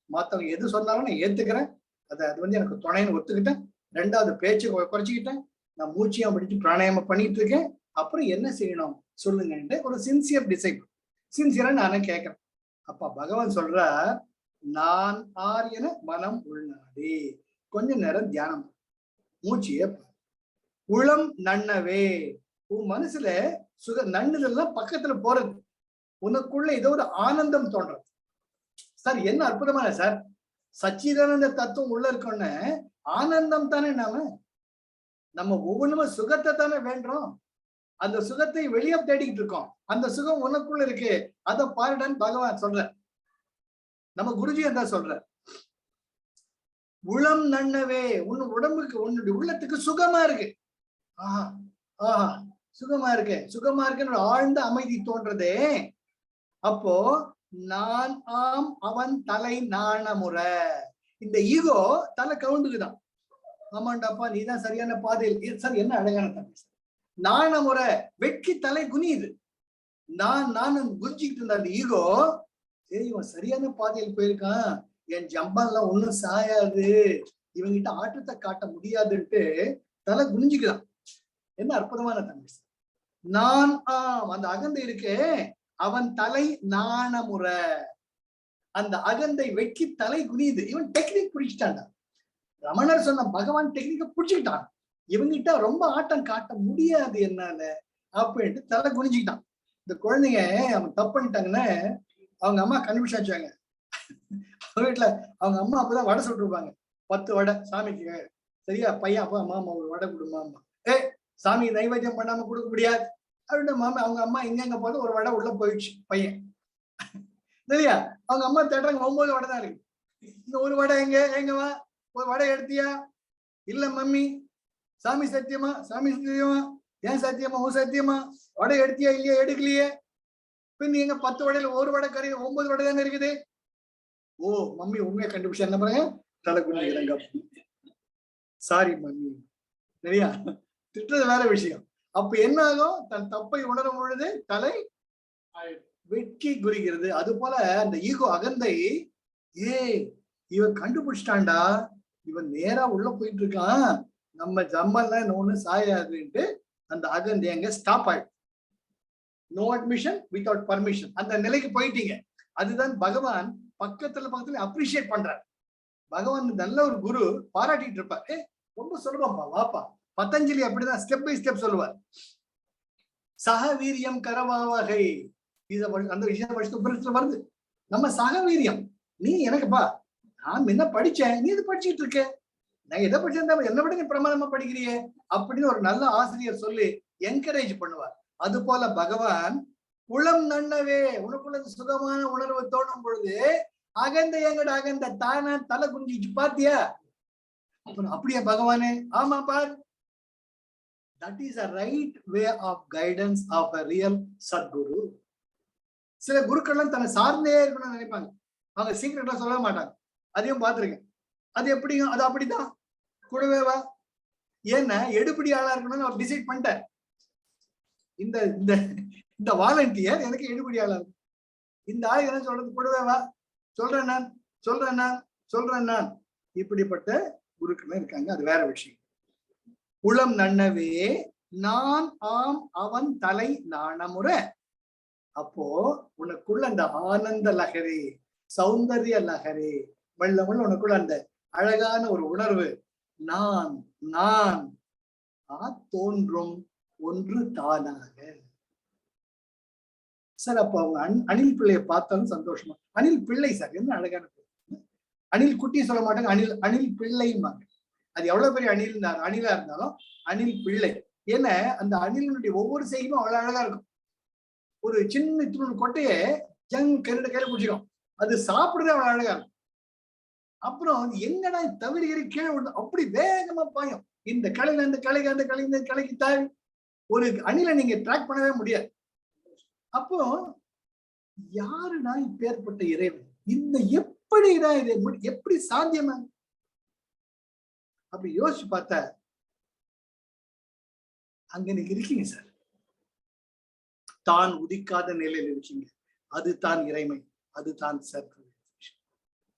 மத்தவங்க எது சொன்னாலும் நான் ஏத்துக்கிறேன், அது எனக்கு துணைன்னு ஒத்துக்கிட்டேன். 2வது பேச்சு குறைச்சிக்கிட்டேன், நான் மூச்சியம் படிச்சு பிராணாயாமம் பண்ணிட்டு இருக்கேன். அப்புறம் என்ன செய்யணும் சொல்லுங்கன்ட்டு ஒரு சின்சியர் டிசைபிள், சின்சியரா நானே கேட்கிறேன். அப்ப பகவான் சொல்ற, நான் ஆர் என மனம் உள்நாடி. கொஞ்ச நேரம் தியானம், மூச்சிய உளம் நன்னவே. உன் மனசுல நன்னுதெல்லாம் பக்கத்துல போறது, உனக்குள்ள ஏதோ ஒரு ஆனந்தம் தோன்றது. சார் என்ன அற்புதமான சார், சச்சிதானந்த தத்துவம் உள்ள இருக்கோன்னு ஆனந்தம் தானே. நம்ம ஒவ்வொன்றுமே சுகத்தை தானே வேண்டோம். அந்த சுகத்தை வெளியே தேடிக்கிட்டு இருக்கோம். அந்த சுகம் உனக்குள்ள இருக்கு, அதை பாருடான்னு பகவான் சொல்ற. நம்ம குருஜி என்ன சொல்ற, உளம் நன்னவே. உன் உடம்புக்கு, உன்னுடைய உள்ளத்துக்கு சுகமா இருக்கு. ஆஹா ஆஹா சுகமா இருக்கு, சுகமா இருக்குன்னு ஆழ்ந்த அமைதி தோன்றதே. அப்போ நான் ஆம் அவன் தலை நாணமுற. இந்த ஈகோ தலை கவுண்டுக்குதான். ஆமாண்டாப்பா நீதான் சரியான பாதையில். சார் என்ன அழகான தம்பி, நாணமுறை வெட்கி தலை குனியுது. நான் குனிஞ்சிக்கிட்டு இருந்த அந்த ஈகோ, சரி இவன் சரியான பாதையில் போயிருக்கான், என் ஜம்பன்லாம் ஒண்ணும் சாயாது, இவங்கிட்ட ஆட்டத்தை காட்ட முடியாதுன்ட்டு தலை குனிஞ்சுக்கலாம். என்ன அற்புதமான தம்பி. நான் அந்த அகந்தை இருக்கே, அவன் தலை நாணமுறை. அந்த அகந்தை வெட்கி தலை குனியுது. இவன் டெக்னிக் பிடிச்சிட்டான்டா. ரமணர் சொன்ன பகவான் டெக்னிக்க பிடிச்சுக்கிட்டான். இவங்கிட்ட ரொம்ப ஆட்டம் காட்ட முடியாது என்னால அப்படின்ட்டு தலை குனிஞ்சுக்கிட்டான். இந்த குழந்தைங்க அவன் தப்பு பண்ணிட்டாங்கன்னு அவங்க அம்மா கண்டுபிடிச்சாச்சாங்க. அவங்க வீட்டுல அவங்க அம்மா அப்பதான் வடை சுட்டுருப்பாங்க. 10 வடை சாமிக்கு. சரியா, பையன் அப்பா மாமா ஒரு வடை கொடுமாமா. சாமி நைவேத்தியம் பண்ணாம கொடுக்க முடியாது அப்படின்னு மாமா அவங்க அம்மா எங்க போது ஒரு வடை உள்ள போயிடுச்சு பையன். சரியா, அவங்க அம்மா தேடுறாங்க, 9 வடை தான் இருக்கு. இந்த ஒரு வடை எங்கவா ஒரு வடை எடுத்தியா? இல்ல மம்மி. சாமி சத்தியமா? சாமி சத்தியமா? ஏன் சத்தியமா? உன் சத்தியமா? வடை எடுத்தியா இல்லையா? எடுக்கலையே. பின் எங்க 10 வடையில ஒரு வடை கறி, 9 வடை தானே இருக்குது. ஓ மம்மி உண்மையை கண்டுபிடிச்சா என்ன பாருங்க, தலை குனிகிறாங்க. Sorry mummy. சரியா, திட்டுறது வேற விஷயம். அப்ப என்ன ஆகும், தன் தப்பை உணரும் பொழுது தலை வெட்கி குறிக்கிறது. அது போல அந்த ஈகோ அகந்தை, இவன் கண்டுபிடிச்சிட்டான்டா, இவன் நேரா உள்ள போயிட்டு இருக்கான், நம்ம ஜம்மல்லாம் ஒண்ணு சாயாதுன்ட்டு அந்த அகந்தை அங்க ஸ்டாப் ஆயிடும். நோ அட்மிஷன் வித்வுட் பர்மிஷன், அந்த நிலைக்கு போயிட்டீங்க. அதுதான் பகவான் பக்கத்துல அப்ரிஷியேட் பண்றார். பகவான் நல்ல ஒரு குரு பாராட்டிட்டு இருப்பார். ரொம்ப சுலபம்ப்பா, வாப்பா. பதஞ்சலி அப்படிதான் ஸ்டெப் பை ஸ்டெப் சொல்லுவார். சகவீரியம் கரவாவகை, அந்த விஷயத்துல வருது. நம்ம சகவீரியம், நீ எனக்குப்பா, நான் என்ன படிச்சேன், நீ இது படிச்சுட்டு இருக்க, நான் எதை படிச்சிருந்தா என்ன விட நீ பிரமாணமா படிக்கிறியே அப்படின்னு ஒரு நல்ல ஆசிரியர் சொல்லி என்கரேஜ் பண்ணுவார். அது போல பகவான் உளம் நன்னவே உனக்குள்ள சுகமான உணர்வு தோணும் பொழுது அகந்த எங்கட அகந்த தானா தலை குஞ்சிச்சு பாத்தியா? அப்புறம் அப்படியே பகவானே ஆமா பார். That is a right way of guidance of a real Sadguru. சில குருக்கள்லாம் தன்னை சார்ந்தே இருக்கணும்னு நினைப்பாங்க. அவங்க சீக்கிரட்டா சொல்ல மாட்டாங்க. அதையும் பார்த்திருக்கேன். அது எப்படிங்க? அது அப்படிதான் கூடவேவா. ஏன்னா எடுபடி ஆளா இருக்கணும்னு அவர் டிசைட் பண்ணிட்டார். இந்த இந்த இந்த வாலண்டியர் எனக்கு எடுபடி ஆளா இருக்கு. இந்த ஆள் என்ன சொல்றது? கூடவேவா சொல்றேன் நான் சொல்றேன் நான் சொல்றேன் நான். இப்படிப்பட்ட குருக்கள் இருக்காங்க. அது வேற விஷயம். உளம் நன்னவே நான் ஆம் அவன் தலை நாணமுற. அப்போ உனக்குள்ள அந்த ஆனந்த லகரி, சௌந்தர்ய லகரி, வெள்ள வெள்ள உனக்குள்ள அந்த அழகான ஒரு உணர்வு, நான் நான் தோன்றும் ஒன்று தானாக. சார் அப்ப அவங்க அணில் பிள்ளையை பார்த்தாலும் சந்தோஷமா, அணில் பிள்ளை சார், என்ன அழகான பேர். அணில் குட்டி சொல்ல மாட்டாங்க, அணில் அணில் பிள்ளைம்பாங்க. அது எவ்வளவு பெரிய அணிலா இருந்தாலும் அணில் பிள்ளை. ஏன்னா அந்த அணிலினுடைய ஒவ்வொரு செய்தியும் அவ்வளவு அழகா இருக்கும். ஒரு சின்ன துணு கொட்டையை கையில பிடிச்சிடும், அது சாப்பிடுறதே அவ்வளவு அழகா இருக்கும். அப்புறம் என்னடா தவிர கீழே விழுந்து அப்படி வேகமா பாயும். இந்த கலையில அந்த கலைக்கு அந்த கலை இந்த கலைக்கு தாவி ஒரு அணிலை நீங்க ட்ராக் பண்ணவே முடியாது. அப்போ யாருடா இப்பேற்பட்ட இறைவன்? இந்த எப்படிதான் இது எப்படி சாத்தியமா? அப்படி யோசிச்சு பார்த்தா அங்க நீங்க இருக்கீங்க சார், தான் உதிக்காத நிலையில இருக்கீங்க. அது தான் இறைமை, அது தான் சார்.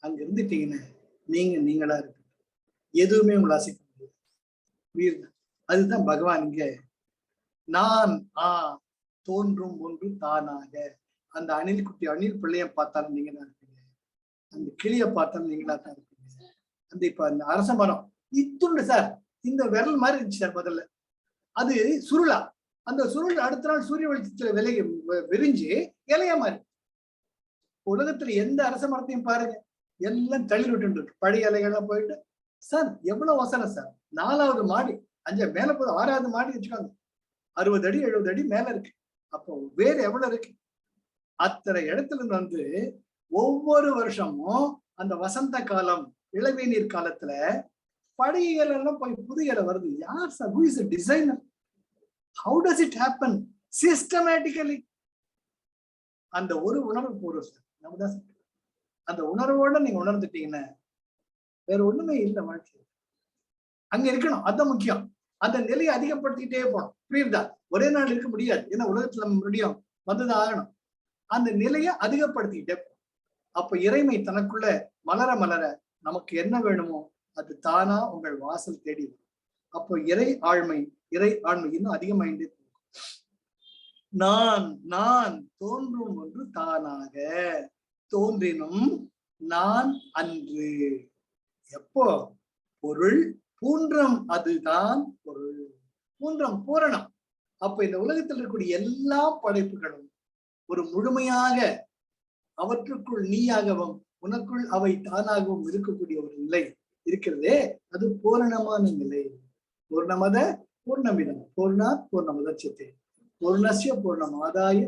அங்க இருந்துட்டீங்கன்னா நீங்க நீங்களா இருக்கு, எதுவுமே உங்களை அசைக்க முடியாது. அதுதான் பகவான் இங்க நான் தோன்றும் ஒன்று தானாக. அந்த அணில் குட்டி அணில் பிள்ளைய பார்த்தாலும் நீங்க தான் இருப்பீங்க, அந்த கிளிய பார்த்தாலும் நீங்களா தான் இருப்பீங்க. அந்த இப்ப அந்த அரச மரம் இத்துண்டு சார், இந்த விரல் மாதிரி இருந்துச்சு சார் முதல்ல, அது சுருளா. அந்த சுருள் அடுத்த நாள் சூரிய வெளிச்சத்துல விரிஞ்சு இலையா மாறி. உலகத்துல எந்த அரச மரத்தையும் பாருங்க, எல்லாம் தள்ளி விட்டு இருக்கு, பழைய இலைகள்லாம் போயிட்டு. சார் எவ்வளவு வசனம் சார், 4வது மாடி, 5 மேல போது 6வது மாடி வச்சுக்காங்க, 60 அடி 70 அடி மேல இருக்கு. அப்போ வேறு எவ்வளவு இருக்கு? அத்தனை இடத்துல இருந்து வந்து ஒவ்வொரு வருஷமும் அந்த வசந்த காலம் இளவேநீர் காலத்துல பழைய இலை எல்லாம் போய் புது இலை வருது. யார் sir? Who is a designer? How does it happen? Systematically. அந்த ஒரு உணர்வு போறோம் சார், நம்ம தான் சார். அந்த உணர்வோட நீங்க உணர்ந்துட்டீங்கன்னா வேற ஒண்ணுமே இல்லை வாழ்க்கை. அங்க இருக்கணும், அதுதான் முக்கியம். அந்த நிலையை அதிகப்படுத்திக்கிட்டே போகணும். புரியுதா? ஒரே நாள் இருக்க முடியாது, ஏன்னா உலகத்துல நம்ம முடியும் வந்துதான் ஆகணும். அந்த நிலையை அதிகப்படுத்திக்கிட்டே போகணும். அப்ப இறைமை தனக்குள்ள மலர மலர நமக்கு என்ன வேணுமோ அது தானா உங்கள் வாசல் தேடி வரும். அப்போ இறை ஆழ்மை இன்னும் அதிகமாயிட்டே போகும். நான் நான் தோன்றும் ஒன்று தானாக, தோன்றினும் நான் அன்று. எப்போ? பொருள் பூன்றம், அதுதான் பொருள். பூன்றம் பூரணம். அப்ப இந்த உலகத்தில் இருக்கக்கூடிய எல்லா படைப்புகளும் ஒரு முழுமையாக அவற்றுக்குள் நீயாகவும் உனக்குள் அவை தானாகவும் இருக்கக்கூடிய ஒரு நிலை இருக்கிறதே, அது பூரணமான நிலை. பூர்ணமத பூர்ணமிதம் பூர்ணாத் பூர்ணமுதட்சதே பூர்ணஸ்ய பூர்ணமாதாய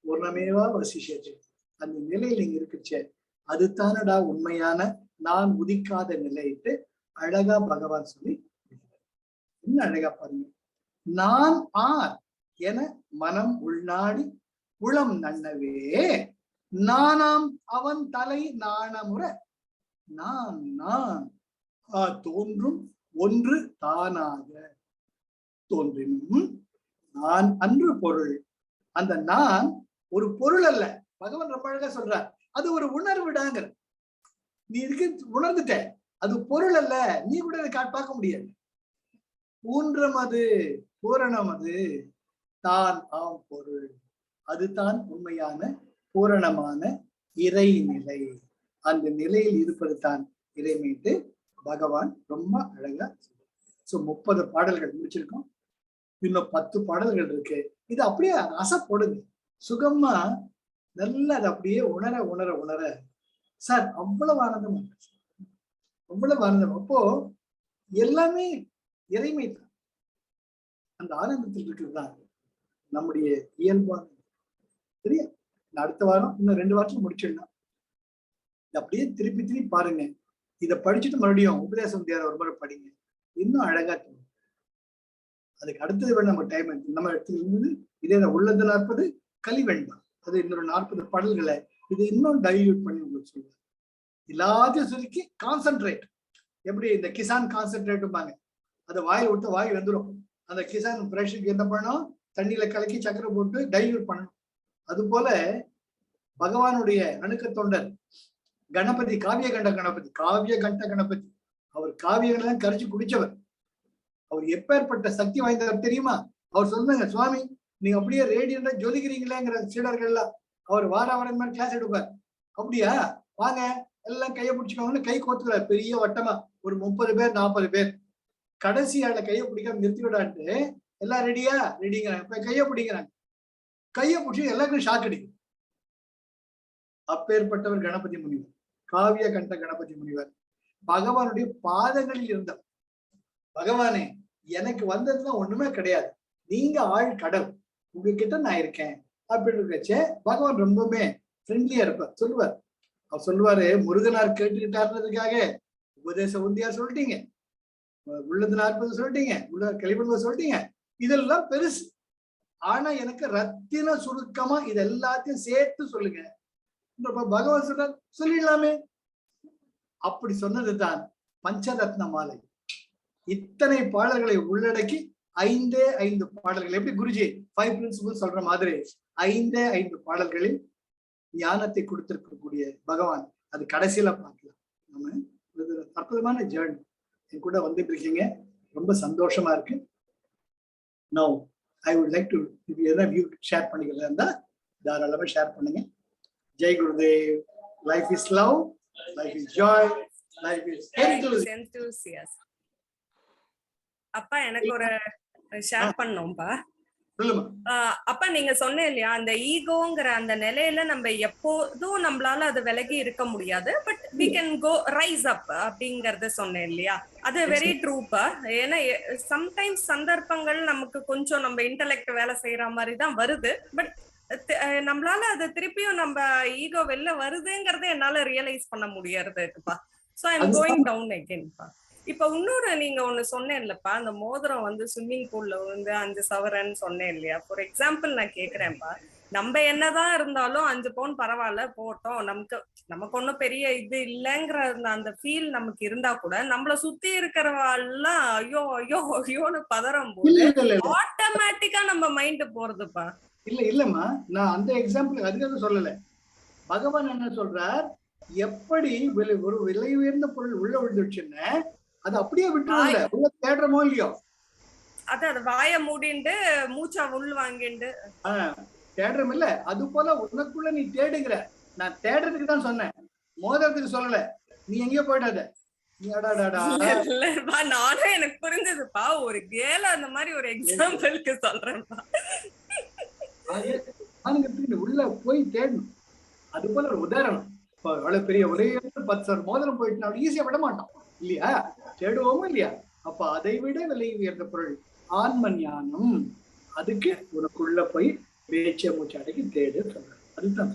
பூர்ணமேவா வசிஷ்யதே. அந்த நிலையில் நீங்க இருக்குச்சே, அது தானடா உண்மையான நான் உதிக்காத நிலையிட்டு அழகா பகவான் சொல்லி என்ன அழகா பாருங்க. நான் என மனம் உள்நாடி உளம் நன்னவே நானாம் அவன் தலை நாணமுற. நான் நான் தோன்றும் ஒன்று தானாக, தோன்றினும் நான் அன்று பொருள். அந்த நான் ஒரு பொருள் அல்ல. பகவான் ரொம்ப அழகா சொல்றார், அது ஒரு உணர்வுடாங்க. நீ இருக்கு உணர்ந்துட்ட, அது பொருள் அல்ல. நீ கூட அதை பார்க்க முடியாது. பூன்றம் அது, பூரணம் அது, தான் ஆம் பொருள். அதுதான் உண்மையான பூரணமான இறைநிலை. அந்த நிலையில் இருப்பது தான் இறைமைட்டு பகவான் ரொம்ப அழகா. சோ 30 பாடல்கள் முடிச்சிருக்கோம், இன்னும் 10 பாடல்கள் இருக்கு. இது அப்படியே ரசப்படுங்க, சுகமா நல்லா அது அப்படியே உணர உணர உணர சார் அவ்வளவு ஆனந்தம், அவ்வளவு ஆனந்தம். அப்போ எல்லாமே இறைமை தான். அந்த ஆனந்தத்தில் இருக்கிறதுதான் நம்முடைய இயல்பான. சரியா? அடுத்த வாரம் இன்னும் 2 வாரத்துல முடிச்சிடலாம். அப்படியே திருப்பி திருப்பி பாருங்க. இதை படிச்சுட்டு மறுபடியும் உபதேச வித்தியாரம் ஒரு முறை படிங்க. இன்னும் அழகா தோணும். அதுக்கு அடுத்தது வேணும் நம்ம டைம் நம்ம இடத்துல இருந்தது இதே உள்ளது 40 கலிவெண்பா. அது இன்னொரு 40 பாடல்களை இது இன்னும் டைல்யூட் பண்ணி உங்களுக்கு சொல்லுவாங்க. எல்லாத்தையும் சுருக்கி கான்சென்ட்ரேட். எப்படி இந்த கிசான் கான்சென்ட்ரேட்டும்பாங்க, அதை வாயில் விட்டு வாய் வந்துடும். அந்த கிசான் பிரஷருக்கு என்ன பண்ணணும், தண்ணியில கலக்கி சக்கரை போட்டு டைல்யூட் பண்ணணும். அது போல பகவானுடைய அணுக்க தொண்டர் கணபதி, காவிய கண்ட கணபதி, அவர் காவியங்கள்லாம் கரைச்சு குடிச்சவர். அவர் எப்பேற்பட்ட சக்தி வாய்ந்தவர் தெரியுமா? அவர் சொன்னாங்க, சுவாமி நீங்க அப்படியே ரேடியண்டா ஜொலிக்கிறீங்களேங்கிற சீடர்கள் எல்லாம் அவர் வாரம் மாதிரி கிளாஸ் எடுப்பார். அப்படியா, வாங்க எல்லாம் கையை பிடிச்சிக்கோங்கன்னு கை கோத்துக்கிறார். பெரிய வட்டமா ஒரு 30 பேர் 40 பேர். கடைசி ஆள கையை பிடிக்காம நிறுத்தி விடான்ட்டு எல்லாம் ரெடியா ரெடிங்கிறாங்க. இப்ப கையை பிடிக்கிறாங்க. கையை பிடிச்சி எல்லாருக்கும் ஷாக் அடிக்கும். அப்பேற்பட்டவர் கணபதி முனிவர், காவிய கண்ட கணபதி முனிவர். பகவானுடைய பாதங்களில் இருந்தவர். பகவானே எனக்கு வந்ததுதான் ஒண்ணுமே கிடையாது, நீங்க ஆள் கடல், உங்ககிட்ட நான் இருக்கேன் அப்படின்னு இருக்கச்சே பகவான் ரொம்பவுமே ஃப்ரெண்ட்லியா இருப்பார். சொல்லுவார், அவர் சொல்லுவாரு, முருகனார் கேட்டுக்கிட்டாருன்றதுக்காக உபதேச உந்தியா சொல்லிட்டீங்க, உள்ளது 40 சொல்லிட்டீங்க, உள்ள கலிபன்ல சொல்லிட்டீங்க, இதெல்லாம் பெருசு. ஆனா எனக்கு ரத்தின சுருக்கமா இது எல்லாத்தையும் சேர்த்து சொல்லுங்க. பகவான் சொல்ற சொல்லிடலாமே. அப்படி சொன்னதுதான் பஞ்சரத்ன மாலை. இத்தனை பாடல்களை உள்ளடக்கி 5 பாடல்கள். எப்படி குருஜி 5 பிரின்சிபிள்ஸ் சொல்ற மாதிரி 5 பாடல்களில் ஞானத்தை கொடுத்திருக்கக்கூடிய பகவான். அது கடைசியில பார்க்கலாம். நம்ம அற்புதமான ஜேர்னி என் கூட வந்துட்டு இருக்கீங்க, ரொம்ப சந்தோஷமா இருக்கு. Now I would like to எதாவது வியூ ஷேர் பண்ணிக்கிறதா இருந்தா தாராளமா ஷேர் பண்ணுங்க. Jai Gurudev. Life is love, life is Joy, life is enthusiasm. அப்பா எனக்கு ஒரு ஷேர் பண்ணோம்பா. அப்பா நீங்க சொன்ன இல்லையா, அந்த ஈகோங்கிற அந்த நிலையில நம்ம எப்போதும் நம்மளால அது விலகி இருக்க முடியாது, but we can go rise up அப்படிங்கறத சொன்னேன் இல்லையா, அது வெரி ட்ரூப்பா. ஏன்னா சம்டைம்ஸ் சந்தர்ப்பங்கள் நமக்கு கொஞ்சம் நம்ம இன்டெலெக்ட் வேலை செய்யற மாதிரி தான் வருது, பட் நம்மளால அது திருப்பியும் நம்ம ஈகோ வெளில வருதுங்கிறத என்னால ரியலைஸ் பண்ண முடியறதுப்பா. So I am going down அகைன்ப்பா. இப்ப இன்னொரு நீங்க ஒண்ணு சொன்னேன் இல்லப்பா, அந்த மோதிரம் வந்து ஸ்விம்மிங் பூல்ல வந்து 5 சவரன் சொன்னேன் இல்லையா. ஃபார் எக்ஸாம்பிள் நான் கேக்குறேன்ப்பா, நம்ம என்னதான் இருந்தாலும் 5 பவுன் பரவாயில்ல போட்டோம், நமக்கு ஒன்னும் பெரிய இது இல்லைங்கிற அந்த ஃபீல் நமக்கு இருந்தா கூட நம்மள சுத்தி இருக்கிறவாள்லாம் ஐயோ ஐயோ ஐயோன்னு பதறம் போது ஆட்டோமேட்டிக்கா நம்ம மைண்ட் போறதுப்பா. இல்லம்மா, நான் அந்த எக்ஸாம்பிள் அதுக்காக சொல்லல. பகவான் என்ன சொல்றார், எப்படி ஒரு விலை உயர்ந்த பொருள் உள்ள விழுந்துச்சுன்னு அது அப்படியே விட்டுறல, உள்ள தேடுறமோ இல்லையோ, அது வாய மூடிண்டு மூச்சா உள் வாங்கிண்டு தேடுறோம் இல்ல, அது போல உனக்குள்ள நீ தேடுங்கிற. நான் தேடுறதுக்கு தான் சொன்னேன், மோதிரத்துக்கு சொல்லல. நீ எங்கேயோ போயிடாத. நானும் எனக்கு புரிஞ்சதுப்பா, ஒரு கேல அந்த மாதிரி ஒரு எக்ஸாம்பிளுக்கு சொல்றேன்ப்பா. உள்ள போய் தேடணும். அது போல ஒரு உதாரணம். அவ்வளவு பெரிய ஒரே 10,000 மோதிரம் போயிட்டு அப்படி ஈஸியா விட மாட்டோம் இல்லையா, தேடுவோமா இல்லையா. அப்ப அதை விட விலை உயர்ந்த பொருள் ஆன்ம ஞானம். அதுக்கு உனக்குள்ள போய் பேச்ச மூச்சு அடக்கி தேடு சொல்றேன். அதுதான்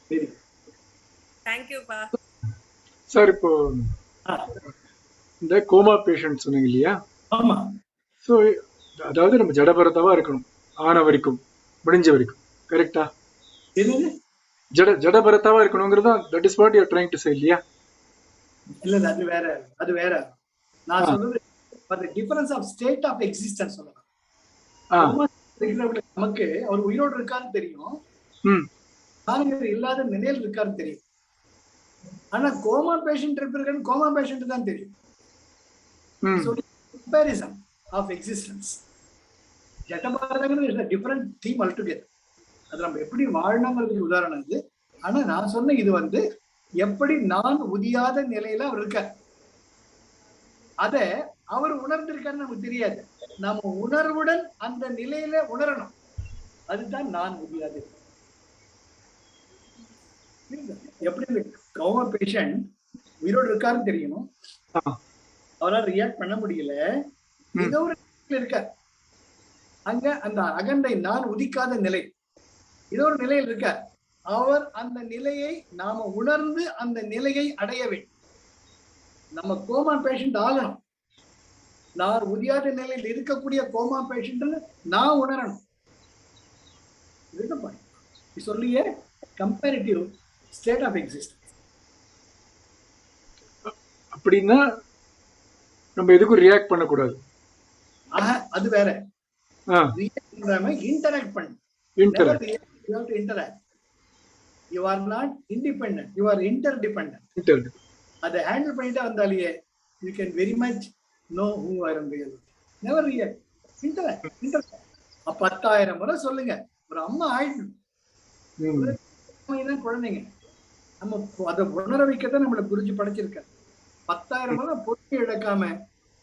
சரி. தேங்க்யூப்பா சார். இப்போ இந்த கோமா பேஷண்ட் சொன்னீங்க இல்லையா? ஆமா. ஸோ அதாவது நம்ம ஜடபரதாவா இருக்கணும் ஆன வரைக்கும், முடிஞ்ச வரைக்கும். கரெக்டா? என்னது ஜடபரதாவா இருக்கணுங்கிறது that is what you are trying to say இல்லையா? இல்ல, அது வேற, அது வேற. நான் சொல்றது for the difference of state of existence சொல்லலாம். நமக்கு அவர் உயிரோடு இருக்கான்னு தெரியும், இல்லாத நிலையில் இருக்கான்னு தெரியும். ஆனா கோமா பேஷண்ட் இருப்பிருக்கான்னு கோமா பேஷண்ட் தான் தெரியும். Comparison of existence. ஜடபாரதங்கிறது is a different theme altogether. அது நம்ம எப்படி வாழணுங்கிறதுக்கு உதாரணம் இது. ஆனா நான் சொன்ன இது வந்து எப்படி நான் உதியாத நிலையில அவர் இருக்கார், அத அவர் உணர்ந்திருக்காருன்னு நமக்கு தெரியாது. நாம உணர்வுடன் அந்த நிலையில உணரணும். அதுதான் நான் உதியாது. எப்படி கௌமா பேஷண்ட் உயிரோடு இருக்காருன்னு தெரியும், அவரால் ரியாக்ட் பண்ண முடியல, ஏதோ ஒரு இருக்கார். அங்க அந்த அகந்தை நான் உதிக்காத நிலை, ஏதோ ஒரு நிலையில் இருக்க அவர் அந்த நிலையை நாம உணர்ந்து அந்த நிலையை அடைய வேண்டும். நம்ம கோமா பேஷண்ட் ஆகணும். நான் உதியாத நிலையில் இருக்கக்கூடிய கோமா பேஷண்ட் நான் உணரணும். சொல்லியே கம்பேரிட்டிவ் ஸ்டேட் ஆஃப் எக்ஸிஸ்டன்ஸ். அப்படின்னா நம்ம எதுக்கும் ரியாக்ட் பண்ணக்கூடாது. அது வேற. இன்டராக்ட் பண்ணு. Interact. You are not independent, you are interdependent. அதை ஹேண்டில் பண்ணிட்டா வந்தாலேயே you can very much know who I am really. Never react. Interact. 10,000 முறை சொல்லுங்க. ஒரு அம்மா ஆயிடும் குழந்தைங்க, நம்ம அதை உணர வைக்கத்தான் நம்மளை குருஜி படைச்சிருக்க. 10,000 முறை பொறுப்பை இழக்காம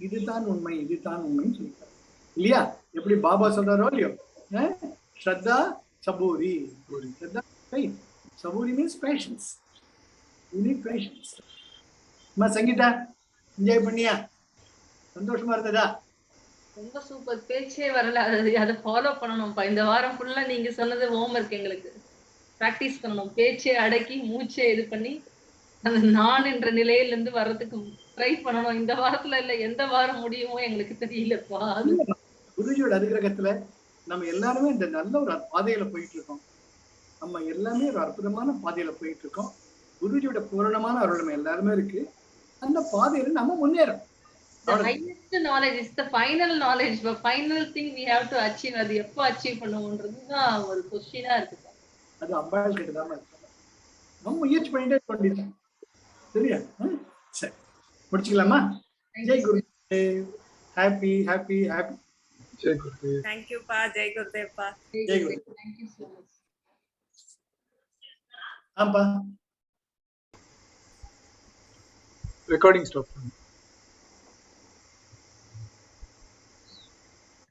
இதுதான் உண்மை, இதுதான் உண்மைன்னு சொல்லிட்டாரு இல்லையா? எப்படி பாபா சொல்றாரோ இல்லையோ, ஸ்ரத்தா சபூரி. சபூரி means patience. You need patience. அம்மா சங்கீதா என்ஜாய் பண்ணியா? சந்தோஷமா இருந்ததா? ரொம்ப சூப்பர். பேச்சே வரல, அதை ஃபாலோ பண்ணணும்ப்பா. இந்த வாரம் ஃபுல்லா நீங்க சொன்னது ஹோம்வொர்க். எங்களுக்கு ப்ராக்டிஸ் பண்ணணும். பேச்சே அடக்கி மூச்சே இது பண்ணி அந்த நான் என்ற நிலையிலிருந்து வர்றதுக்கு ட்ரை பண்ணணும். இந்த வாரத்துல இல்ல, எந்த வாரம் முடியுமோ எங்களுக்கு தெரியலப்பா. குருஜியோட அனுகிரகத்துல நம்ம எல்லாருமே இந்த நல்ல ஒரு பாதையில போயிட்டு இருக்கோம். நம்ம எல்லாமே ஒரு அற்புதமான பாதையில போயிட்டு இருக்கோம். குருஜியோட பூரணமான அருள் நம்ம எல்லாருமே இருக்கு. அந்த பாதையில நம்ம முன்னேறோம். The highest knowledge is the final knowledge. The final thing we have to achieve. அது எப்போ அச்சீவ் பண்ணுவோன்றதுதான் ஒரு கொஸ்டினா இருக்கு. அது அம்பாள் கிட்ட தான் இருக்கு. நம்ம முயற்சி பண்ணிட்டே இருக்கோம். சரியா? சரி, முடிச்சுக்கலாமா? ஜெய் குருதேவ். Happy happy happy. ஜெய் குருதேவ். Thank you பா. ஜெய் குருதேவ் பா. ஜெய் Gurudev. Thank you so much. ஆம்பா ரெக்கார்டிங் ஸ்டாப் பண்ணு.